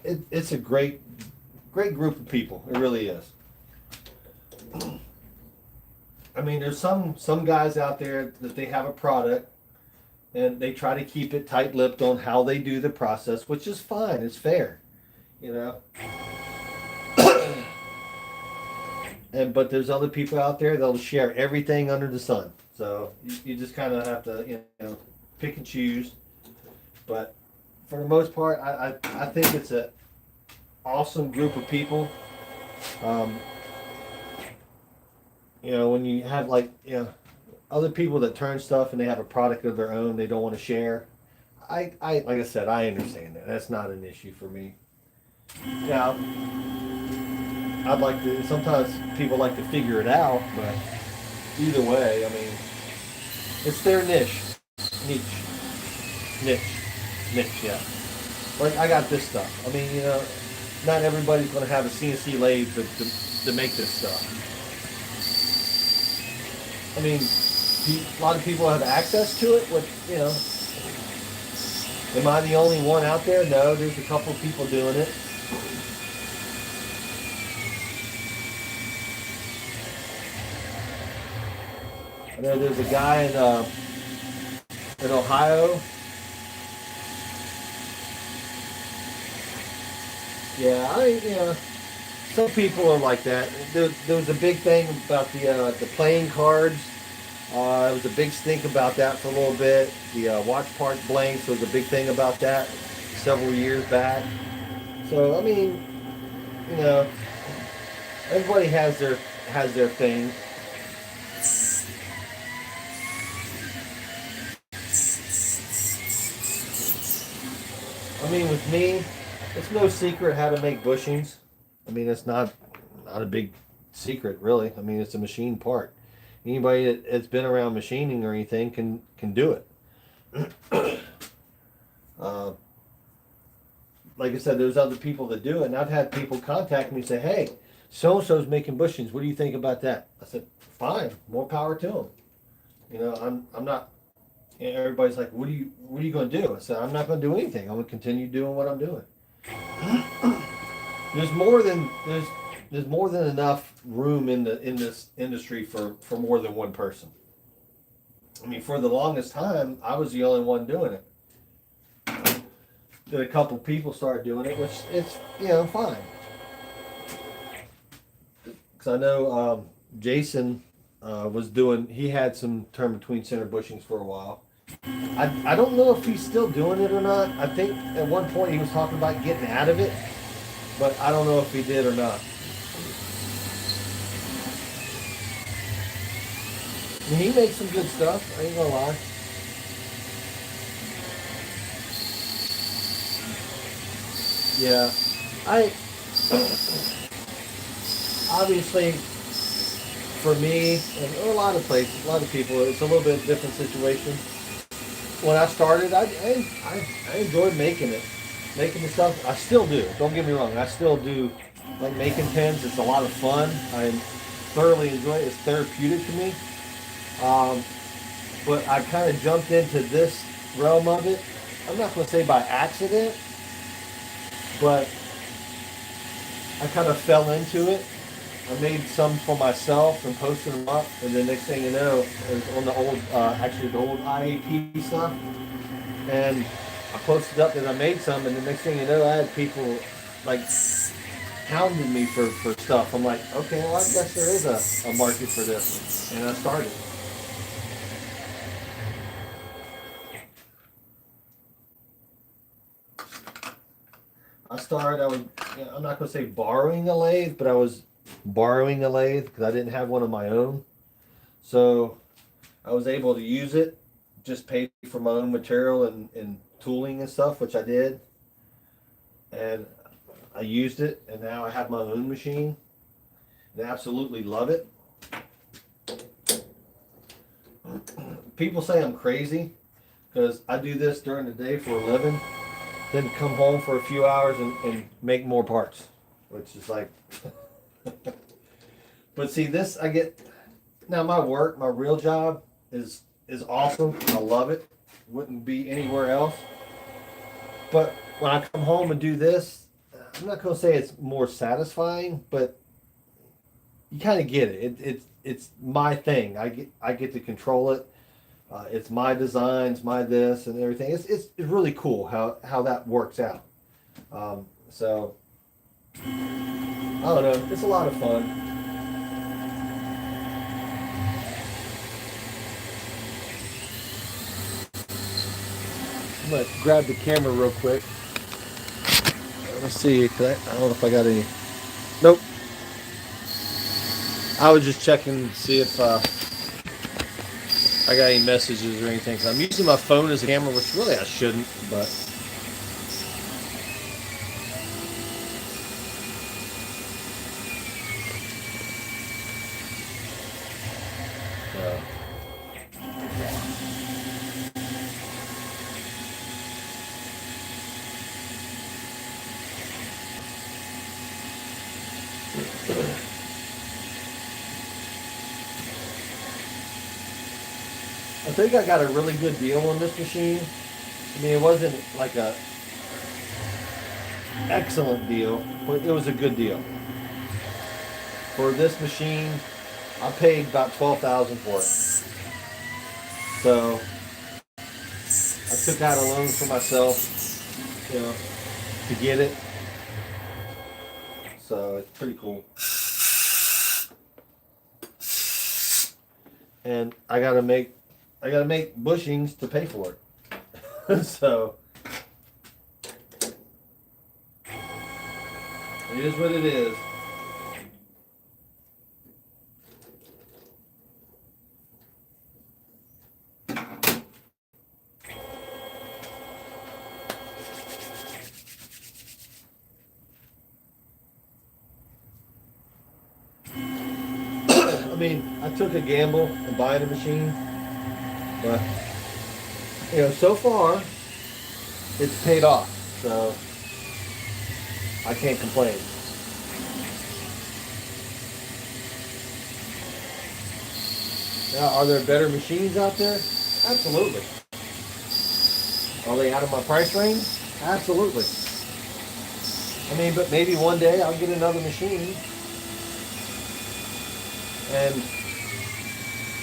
it's a great group of people. It really is. I mean, there's some guys out there that they have a product and they try to keep it tight-lipped on how they do the process, which is fine. It's fair, you know. But there's other people out there that'll share everything under the sun. So you just kind of have to pick and choose. But for the most part, I think it's a awesome group of people. When you have other people that turn stuff and they have a product of their own they don't want to share. I like I said, I understand that. That's not an issue for me. Now, I'd like to. Sometimes people like to figure it out, but either way, I mean, it's their niche, niche. Yeah. Like I got this stuff. I mean, not everybody's going to have a CNC lathe to make this stuff. I mean, a lot of people have access to it. Am I the only one out there? No, there's a couple of people doing it. I know there's a guy in Ohio. Yeah, some people are like that. There was a big thing about the playing cards. It was a big stink about that for a little bit. The watch part blanks was a big thing about that several years back. So I mean, everybody has their thing. I mean, with me, it's no secret how to make bushings. I mean, it's not a big secret, really. I mean, it's a machine part. Anybody that's been around machining or anything can do it. Like I said, there's other people that do it, and I've had people contact me and say, "Hey, so and so's making bushings. What do you think about that?" I said, "Fine, more power to them." I'm not. Everybody's like, "What are you going to do?" I said, "I'm not going to do anything. I'm going to continue doing what I'm doing." There's more than enough room in this industry for more than one person. I mean, for the longest time, I was the only one doing it. Then a couple people started doing it, which it's fine. Because I know Jason was doing. He had some turn between center bushings for a while. I don't know if he's still doing it or not. I think at one point he was talking about getting out of it, but I don't know if he did or not. I mean, he makes some good stuff. I ain't gonna lie. Yeah, I obviously for me and a lot of places, a lot of people, it's a little bit different situation. When I started, I enjoyed making the stuff. I still do. Don't get me wrong. I still do like making pens. It's a lot of fun. thoroughly enjoy it. It's therapeutic to me. Um, but I kind of jumped into this realm of it. I'm not going to say by accident, but I kind of fell into it. I made some for myself and posted them up, and the next thing you know, it was on the old, actually the old IAP stuff, and I posted up that I made some, and the next thing you know, I had people like hounding me for stuff. I'm like, okay, well, I guess there is a market for this, and I started. I was, I'm not going to say borrowing a lathe, but I was borrowing a lathe because I didn't have one of my own. So I was able to use it, just pay for my own material and tooling and stuff, which I did. And I used it, and now I have my own machine and I absolutely love it. People say I'm crazy because I do this during the day for a living, then come home for a few hours and make more parts, which is like, but see this, I get, now my work, my real job is awesome. I love it. Wouldn't be anywhere else. But when I come home and do this, I'm not going to say it's more satisfying, but you kind of get it. It's my thing. I get to control it. It's my designs, my this and everything. It's really cool how that works out. So I don't know. It's a lot of fun. I'm gonna grab the camera real quick. Let's see. I don't know if I got any. Nope. I was just checking to see if I got any messages or anything. 'Cause I'm using my phone as a camera, which really I shouldn't, but. I think I got a really good deal on this machine. I mean, it wasn't like a excellent deal, but it was a good deal. For this machine, I paid about $12,000 for it. So I took out a loan for myself, to get it. So it's pretty cool. And I gotta make bushings to pay for it. So it is what it is. I mean, I took a gamble in buying a machine, but so far it's paid off. So I can't complain. Now, are there better machines out there? Absolutely. Are they out of my price range? Absolutely. I mean, but maybe one day I'll get another machine and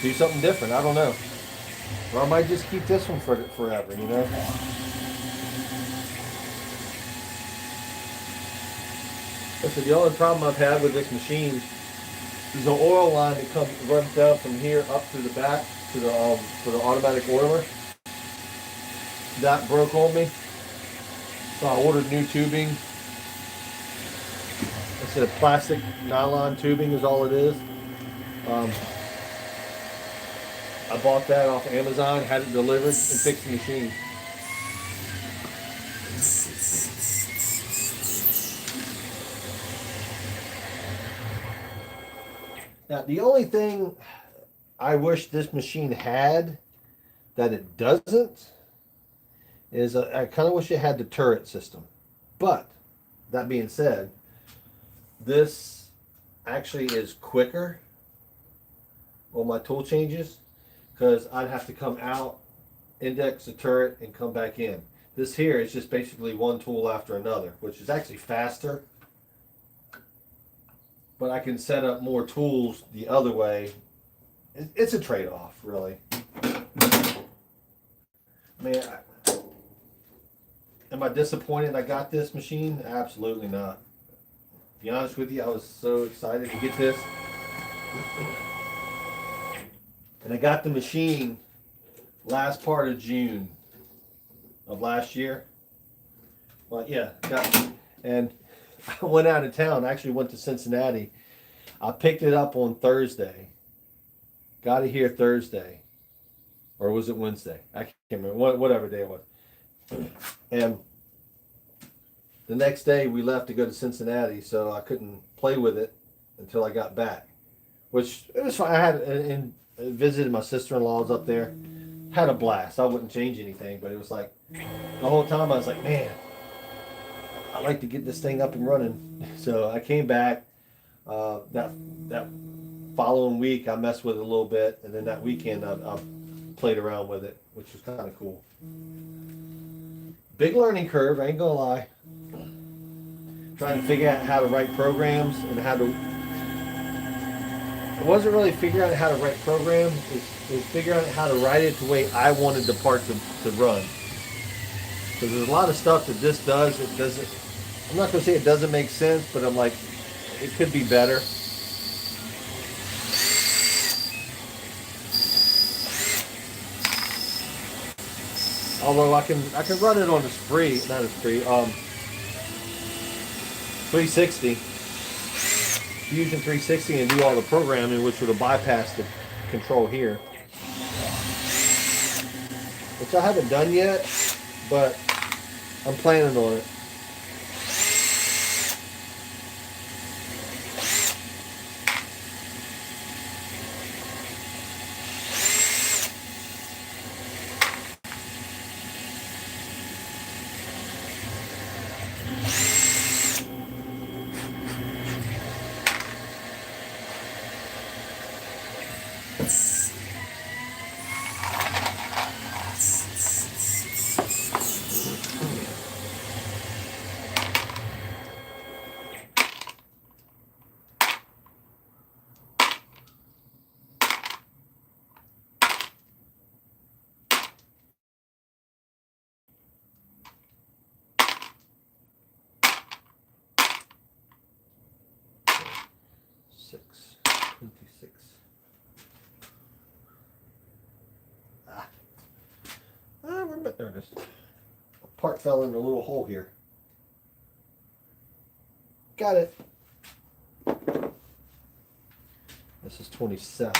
do something different. I don't know. Or I might just keep this one for forever, Listen, the only problem I've had with this machine is the oil line that runs down from here up to the back to the automatic oiler. That broke on me, so I ordered new tubing. Instead of plastic, nylon tubing is all it is. I bought that off Amazon, had it delivered, and fixed the machine. Now, the only thing I wish this machine had that it doesn't is I kind of wish it had the turret system. But that being said, this actually is quicker on my tool changes, because I'd have to come out, index the turret, and come back in. This here is just basically one tool after another, which is actually faster, but I can set up more tools the other way. It's a trade-off, really. Man, am I disappointed I got this machine? Absolutely not. To be honest with you, I was so excited to get this. And I got the machine last part of June of last year. Well, yeah, and I went out of town. Actually went to Cincinnati. I picked it up on Thursday. Got it here Thursday, or was it Wednesday? I can't remember. Whatever day it was. And the next day we left to go to Cincinnati, so I couldn't play with it until I got back. Which it was fine. I had visited my sister-in-laws up there. Had a blast. I wouldn't change anything, but it was like the whole time I was like, man, I'd like to get this thing up and running. So I came back. That following week I messed with it a little bit, and then that weekend I played around with it, which was kind of cool. Big learning curve, I ain't gonna lie. Trying to figure out how to write programs and how to. It wasn't really figuring out how to write programs. It was figuring out how to write it the way I wanted the part to run. Because there's a lot of stuff that this does. It doesn't. I'm not gonna say it doesn't make sense, but I'm like, it could be better. Although I can run it on a spree, not a spree, 360, Fusion 360, and do all the programming, which would have bypassed the control here, which I haven't done yet, but I'm planning on it. Six, 26. There it is. A part fell in a little hole here. Got it. This is 27.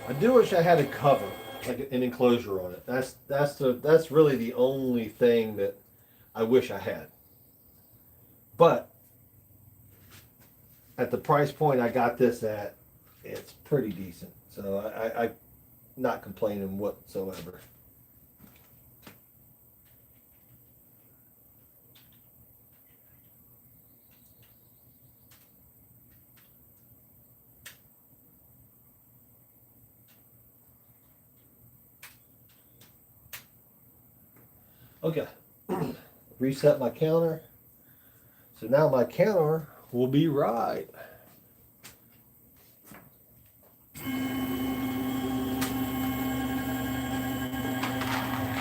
I do wish I had a cover, like an enclosure on it. That's really the only thing that I wish I had. But at the price point I got this at, it's pretty decent. So I'm not complaining whatsoever. Okay, reset my counter. So now my counter will be right.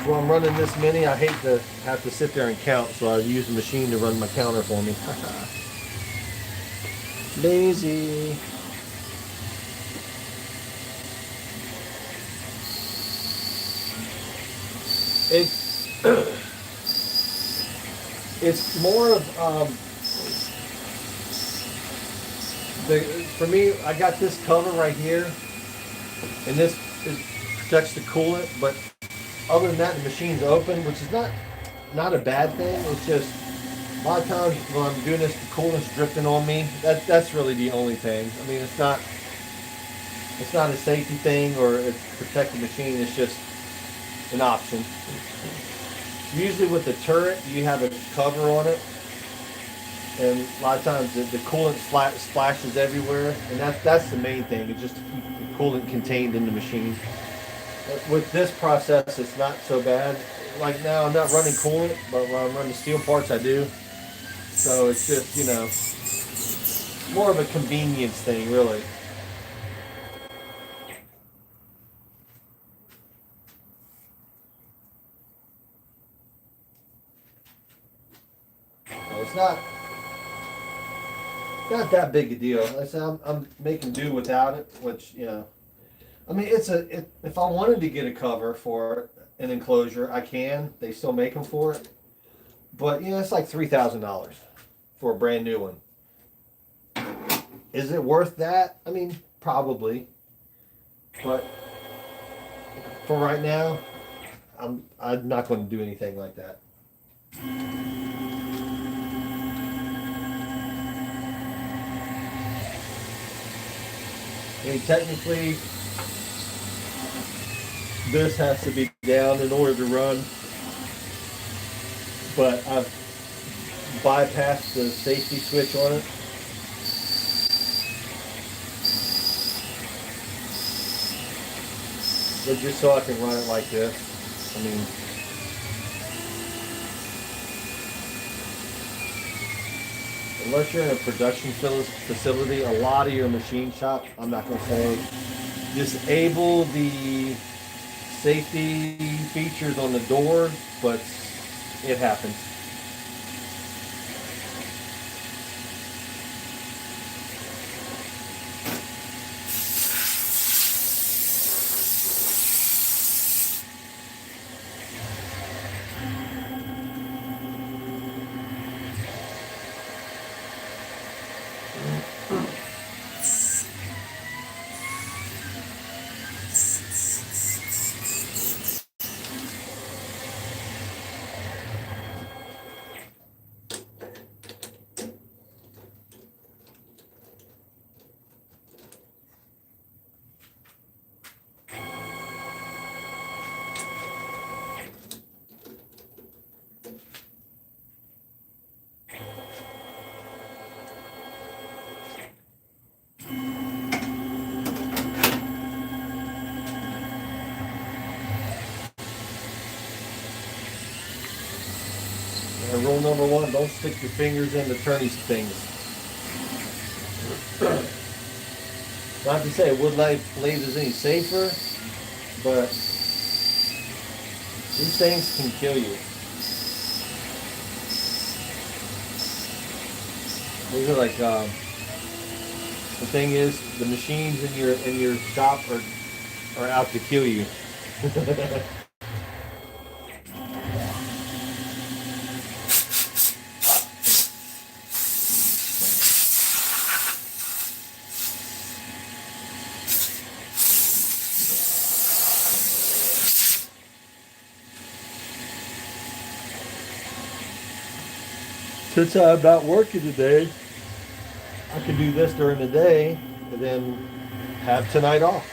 So I'm running this many. I hate to have to sit there and count, so I use the machine to run my counter for me. Lazy. It's more of for me. I got this cover right here, and this protects the coolant. But other than that, the machine's open, which is not a bad thing. It's just a lot of times when I'm doing this, the coolant's drifting on me. That's really the only thing. I mean, it's not It's not a safety thing or it's protect the machine. It's just an option. Usually with the turret, you have a cover on it, and a lot of times the coolant splashes everywhere, and that's the main thing. It's just to keep the coolant contained in the machine. But with this process, it's not so bad. Like now, I'm not running coolant, but when I'm running steel parts, I do. So it's just, more of a convenience thing, really. So it's not that big a deal. Like I said, I'm making do without it, which, I mean, if I wanted to get a cover for an enclosure, I can. They still make them for it. But, it's like $3,000 for a brand new one. Is it worth that? I mean, probably. But for right now, I'm not going to do anything like that. I mean, technically, this has to be down in order to run, but I've bypassed the safety switch on it. But just so I can run it like this. I mean, unless you're in a production facility, a lot of your machine shop, I'm not going to say, disable the safety features on the door, but it happens. And rule number one, don't stick your fingers in the turnies things. Not to say wood lathe is any safer, but these things can kill you. These are like, the thing is, the machines in your shop are out to kill you. Since I'm not working today, I can do this during the day and then have tonight off.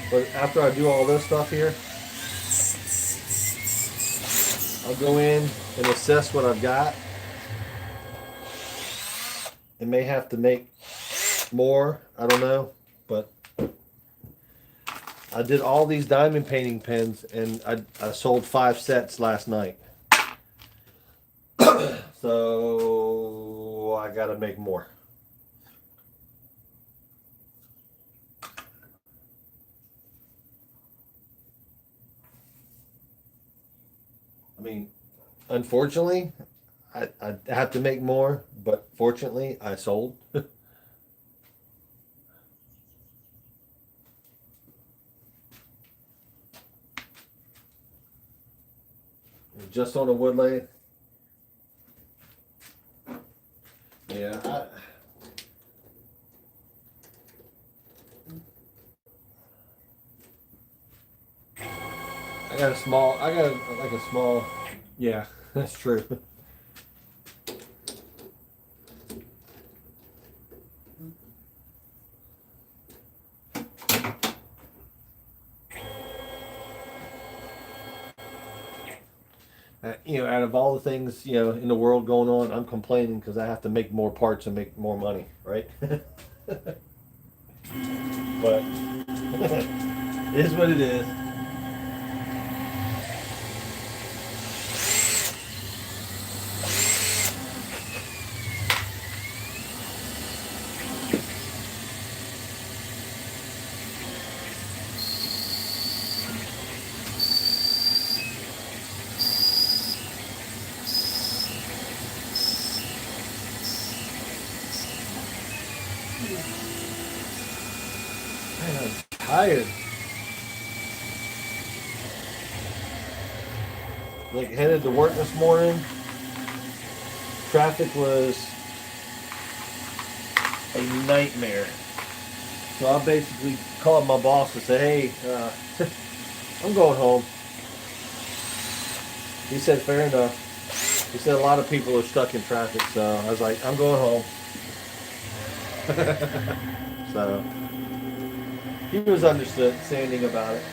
But after I do all this stuff here, I'll go in and assess what I've got. It may have to make more, I don't know, but I did all these diamond painting pens and I sold 5 sets last night. So I gotta make more. I mean, unfortunately, I have to make more, but fortunately, I sold. Just on a wood lathe. Yeah, I got a small. I got like a small. Yeah, that's true. Out of all the things, in the world going on, I'm complaining because I have to make more parts and make more money, right? But it is what it is. Man, I'm tired. Like headed to work this morning. Traffic was a nightmare. So I basically called my boss and said, "Hey, I'm going home." He said, "Fair enough." He said a lot of people are stuck in traffic, so I was like, "I'm going home." So he was understanding about it.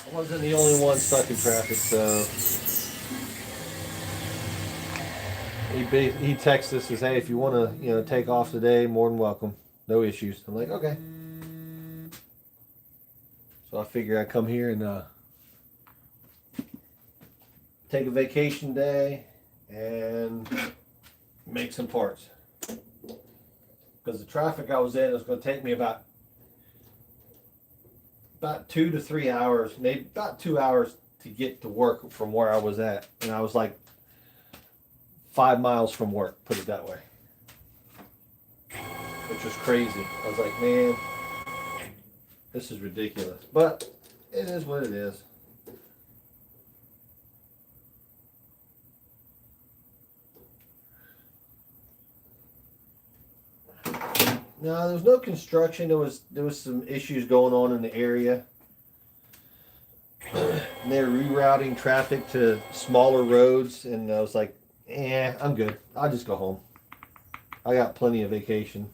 I wasn't the only one stuck in traffic, so he texted us and says, "Hey, if you want to, take off today, more than welcome. No issues." I'm like, "Okay." So I figure I come here and take a vacation day and make some parts. Because the traffic I was in was going to take me about 2 to 3 hours, maybe about 2 hours to get to work from where I was at. And I was like 5 miles from work, put it that way. Which was crazy. I was like, man, this is ridiculous. But it is what it is. No, there was no construction. There was some issues going on in the area. And they're rerouting traffic to smaller roads, and I was like, I'm good. I'll just go home. I got plenty of vacation.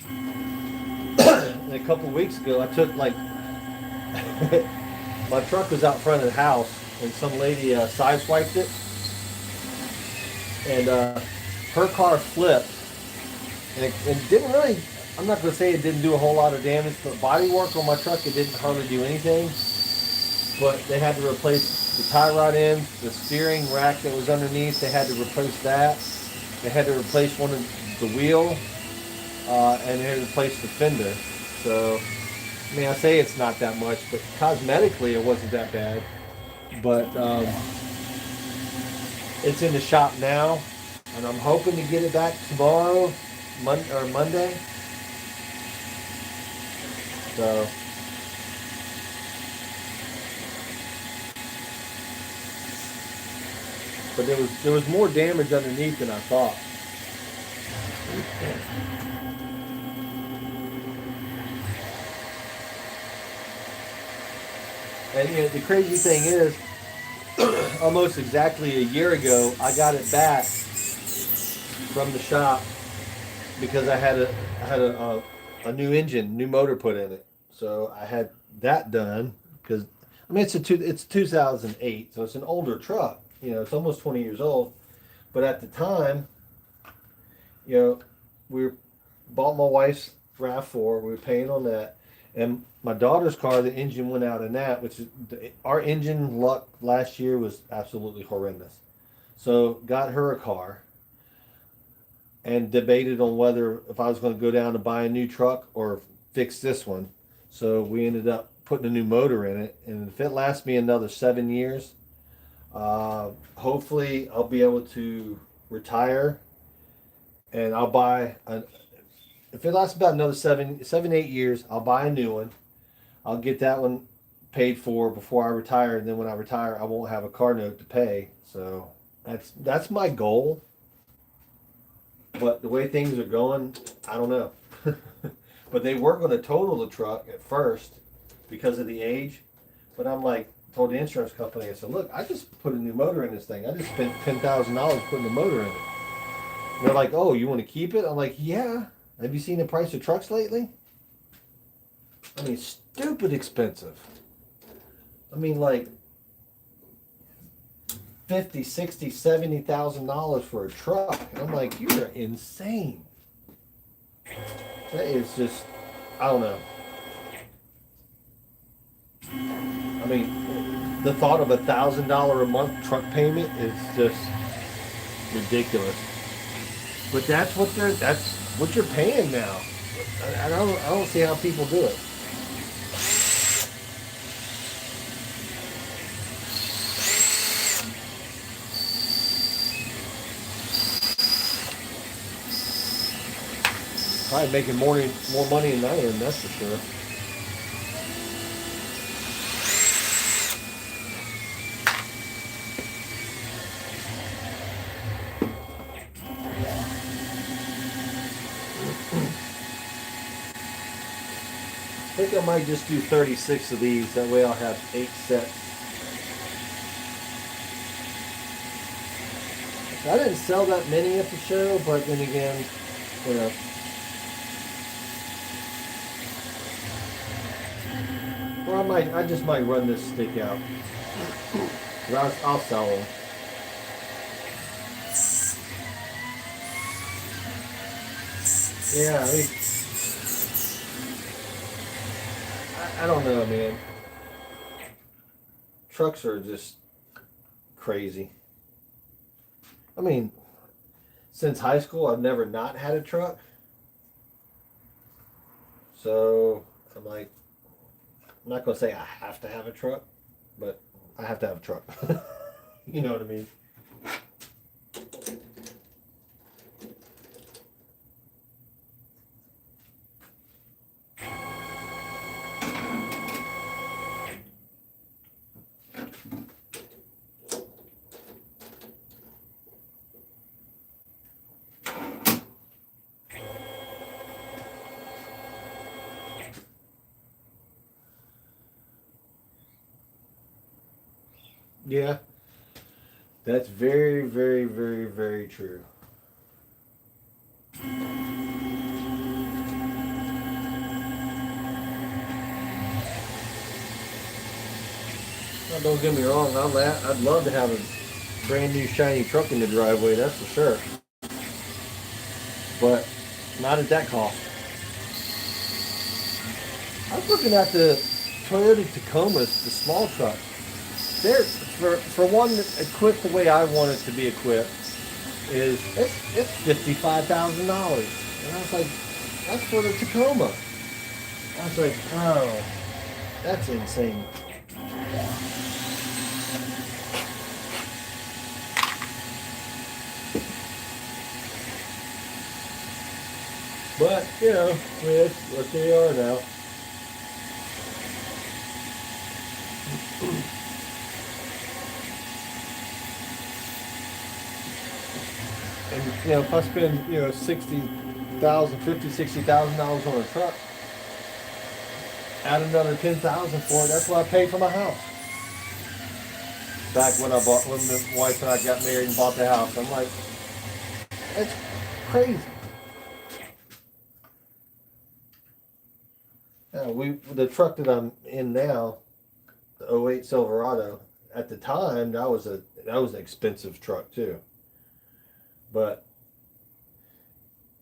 And a couple of weeks ago, I took my truck was out front of the house, and some lady sideswiped it, and her car flipped. And it didn't really, I'm not going to say it didn't do a whole lot of damage, but body work on my truck, it didn't hardly do anything. But they had to replace the tie rod end, the steering rack that was underneath, they had to replace that. They had to replace one of the wheel, and they had to replace the fender. So, I mean, I say it's not that much, but cosmetically it wasn't that bad. But it's in the shop now, and I'm hoping to get it back tomorrow. Monday. So but there was more damage underneath than I thought. And the crazy thing is, almost exactly a year ago, I got it back from the shop because I had a new engine, new motor put in it. So I had that done because I mean it's 2008, so it's an older truck. It's almost 20 years old. But at the time, we bought my wife's RAV4. We were paying on that, and my daughter's car, the engine went out in that, which is our engine luck last year was absolutely horrendous. So got her a car. And debated on whether if I was going to go down to buy a new truck or fix this one. So we ended up putting a new motor in it, and if it lasts me another 7 years, hopefully I'll be able to retire, and I'll buy if it lasts about another 8 years, I'll buy a new one. I'll get that one paid for before I retire, and then when I retire, I won't have a car note to pay. So that's my goal. But the way things are going, I don't know. But they were going to total the truck at first because of the age. But I'm like, told the insurance company, I said, look, I just put a new motor in this thing. I just spent $10,000 putting the motor in it. And they're like, oh, you want to keep it? I'm like, yeah. Have you seen the price of trucks lately? I mean, stupid expensive. I mean, like 50, 60, $70,000 for a truck. And I'm like, you're insane. That is just, I don't know. I mean, the thought of $1,000 a month truck payment is just ridiculous. But that's what you're paying now. I don't see how people do it. Probably making more money than I am, that's for sure. I think I might just do 36 of these. That way I'll have 8 sets. I didn't sell that many at the show, but then again, you know. Or I just might run this stick out. I'll sell them. Yeah, I mean, I don't know, man. Trucks are just crazy. I mean, since high school, I've never not had a truck. So I'm like, I'm not going to say I have to have a truck, but I have to have a truck. You know what I mean? Yeah, that's very, very, very, very true. Now, don't get me wrong, I'd love to have a brand new shiny truck in the driveway, that's for sure. But not at that cost. I was looking at the Toyota Tacomas, the small truck. They're for one equipped the way I want it to be equipped is it's $55,000, and I was like, that's for the Tacoma. I was like, oh, that's insane. But you know, I mean, that's what they are now. And you know, if I spend $60,000 on a truck, add another $10,000 for it. That's what I paid for my house. Back when the wife and I got married and bought the house, I'm like, that's crazy. The truck that I'm in now, the '08 Silverado, at the time that was an expensive truck too. But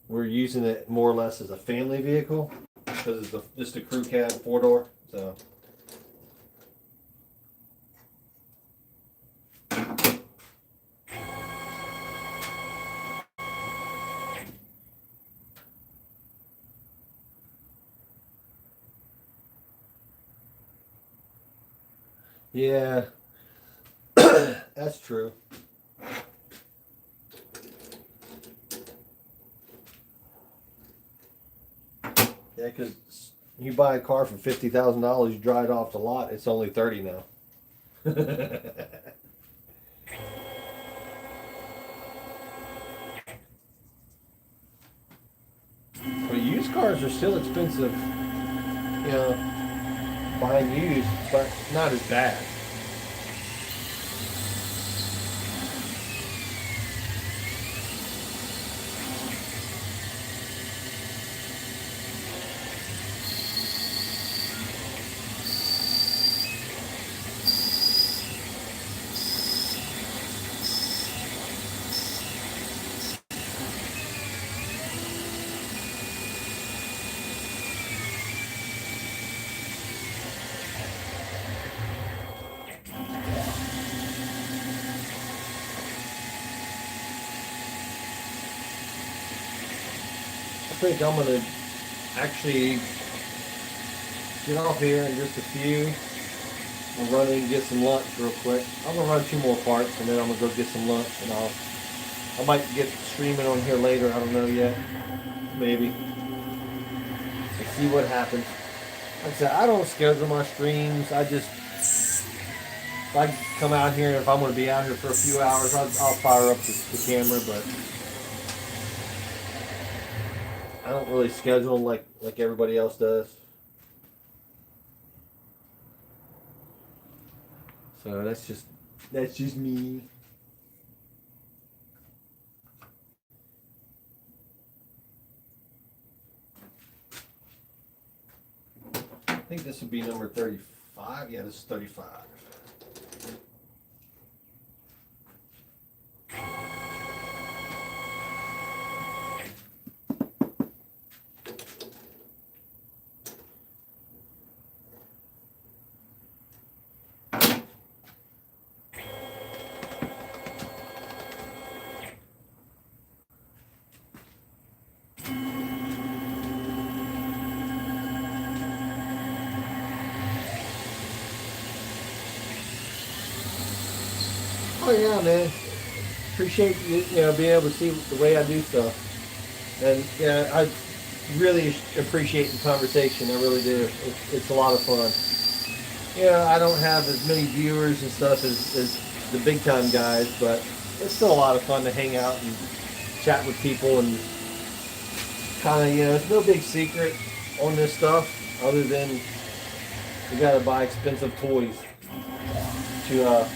we're using it more or less as a family vehicle because it's just a crew cab 4-door. So yeah, that's true. Yeah, because you buy a car for $50,000, you drive it off the lot, it's only 30 now. Well, used cars are still expensive, you know, buying used, but not as bad. quick, I'm gonna actually get off here in just a few. I'll run in and get some lunch real quick. I'm gonna run 2 more parts and then I'm gonna go get some lunch, and I might get streaming on here later. I don't know yet. Maybe. We'll see what happens. Like I said, I don't schedule my streams. If I come out here, if I'm going to be out here for a few hours, I'll fire up the camera, but I don't really schedule them like everybody else does. So that's just me. I think this would be number 35. Yeah, this is 35. Oh yeah, man. Appreciate you being able to see the way I do stuff, and yeah, I really appreciate the conversation. I really do. It's a lot of fun. Yeah, I don't have as many viewers and stuff as the big time guys, but it's still a lot of fun to hang out and chat with people, and kind of it's no big secret on this stuff other than you got to buy expensive toys to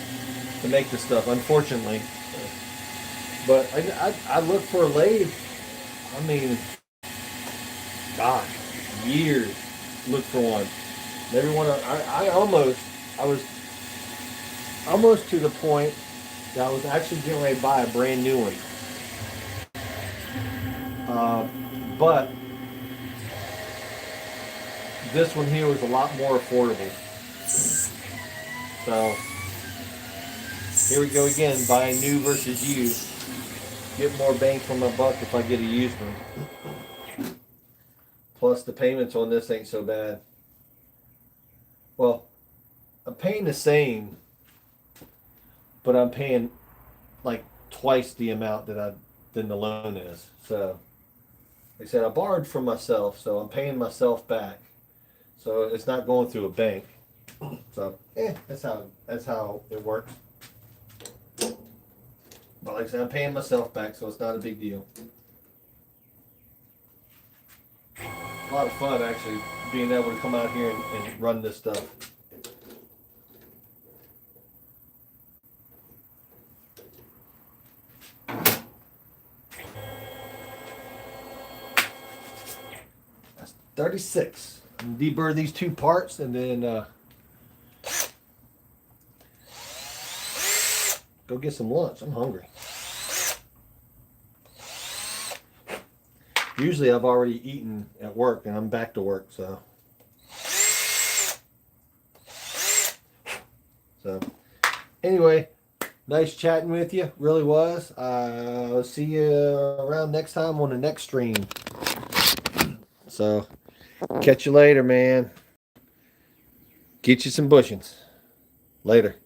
make this stuff, unfortunately. But I look for a lathe. I mean, gosh, years look for one. Every one I was almost to the point that I was actually getting ready to buy a brand new one. But this one here was a lot more affordable. So here we go again, buying new versus used. Get more bang for my buck if I get a used one. Plus the payments on this ain't so bad. Well, I'm paying the same, but I'm paying like twice the amount than the loan is. So like I said, I borrowed from myself, so I'm paying myself back. So it's not going through a bank. So that's how it works. But like I said, I'm paying myself back, so it's not a big deal. A lot of fun, actually, being able to come out here and run this stuff. That's 36. I'm gonna deburr these 2 parts and then go get some lunch. I'm hungry. Usually I've already eaten at work and I'm back to work, so. Anyway, nice chatting with you. Really was. I'll see you around next time on the next stream. So, catch you later, man. Get you some bushings. Later.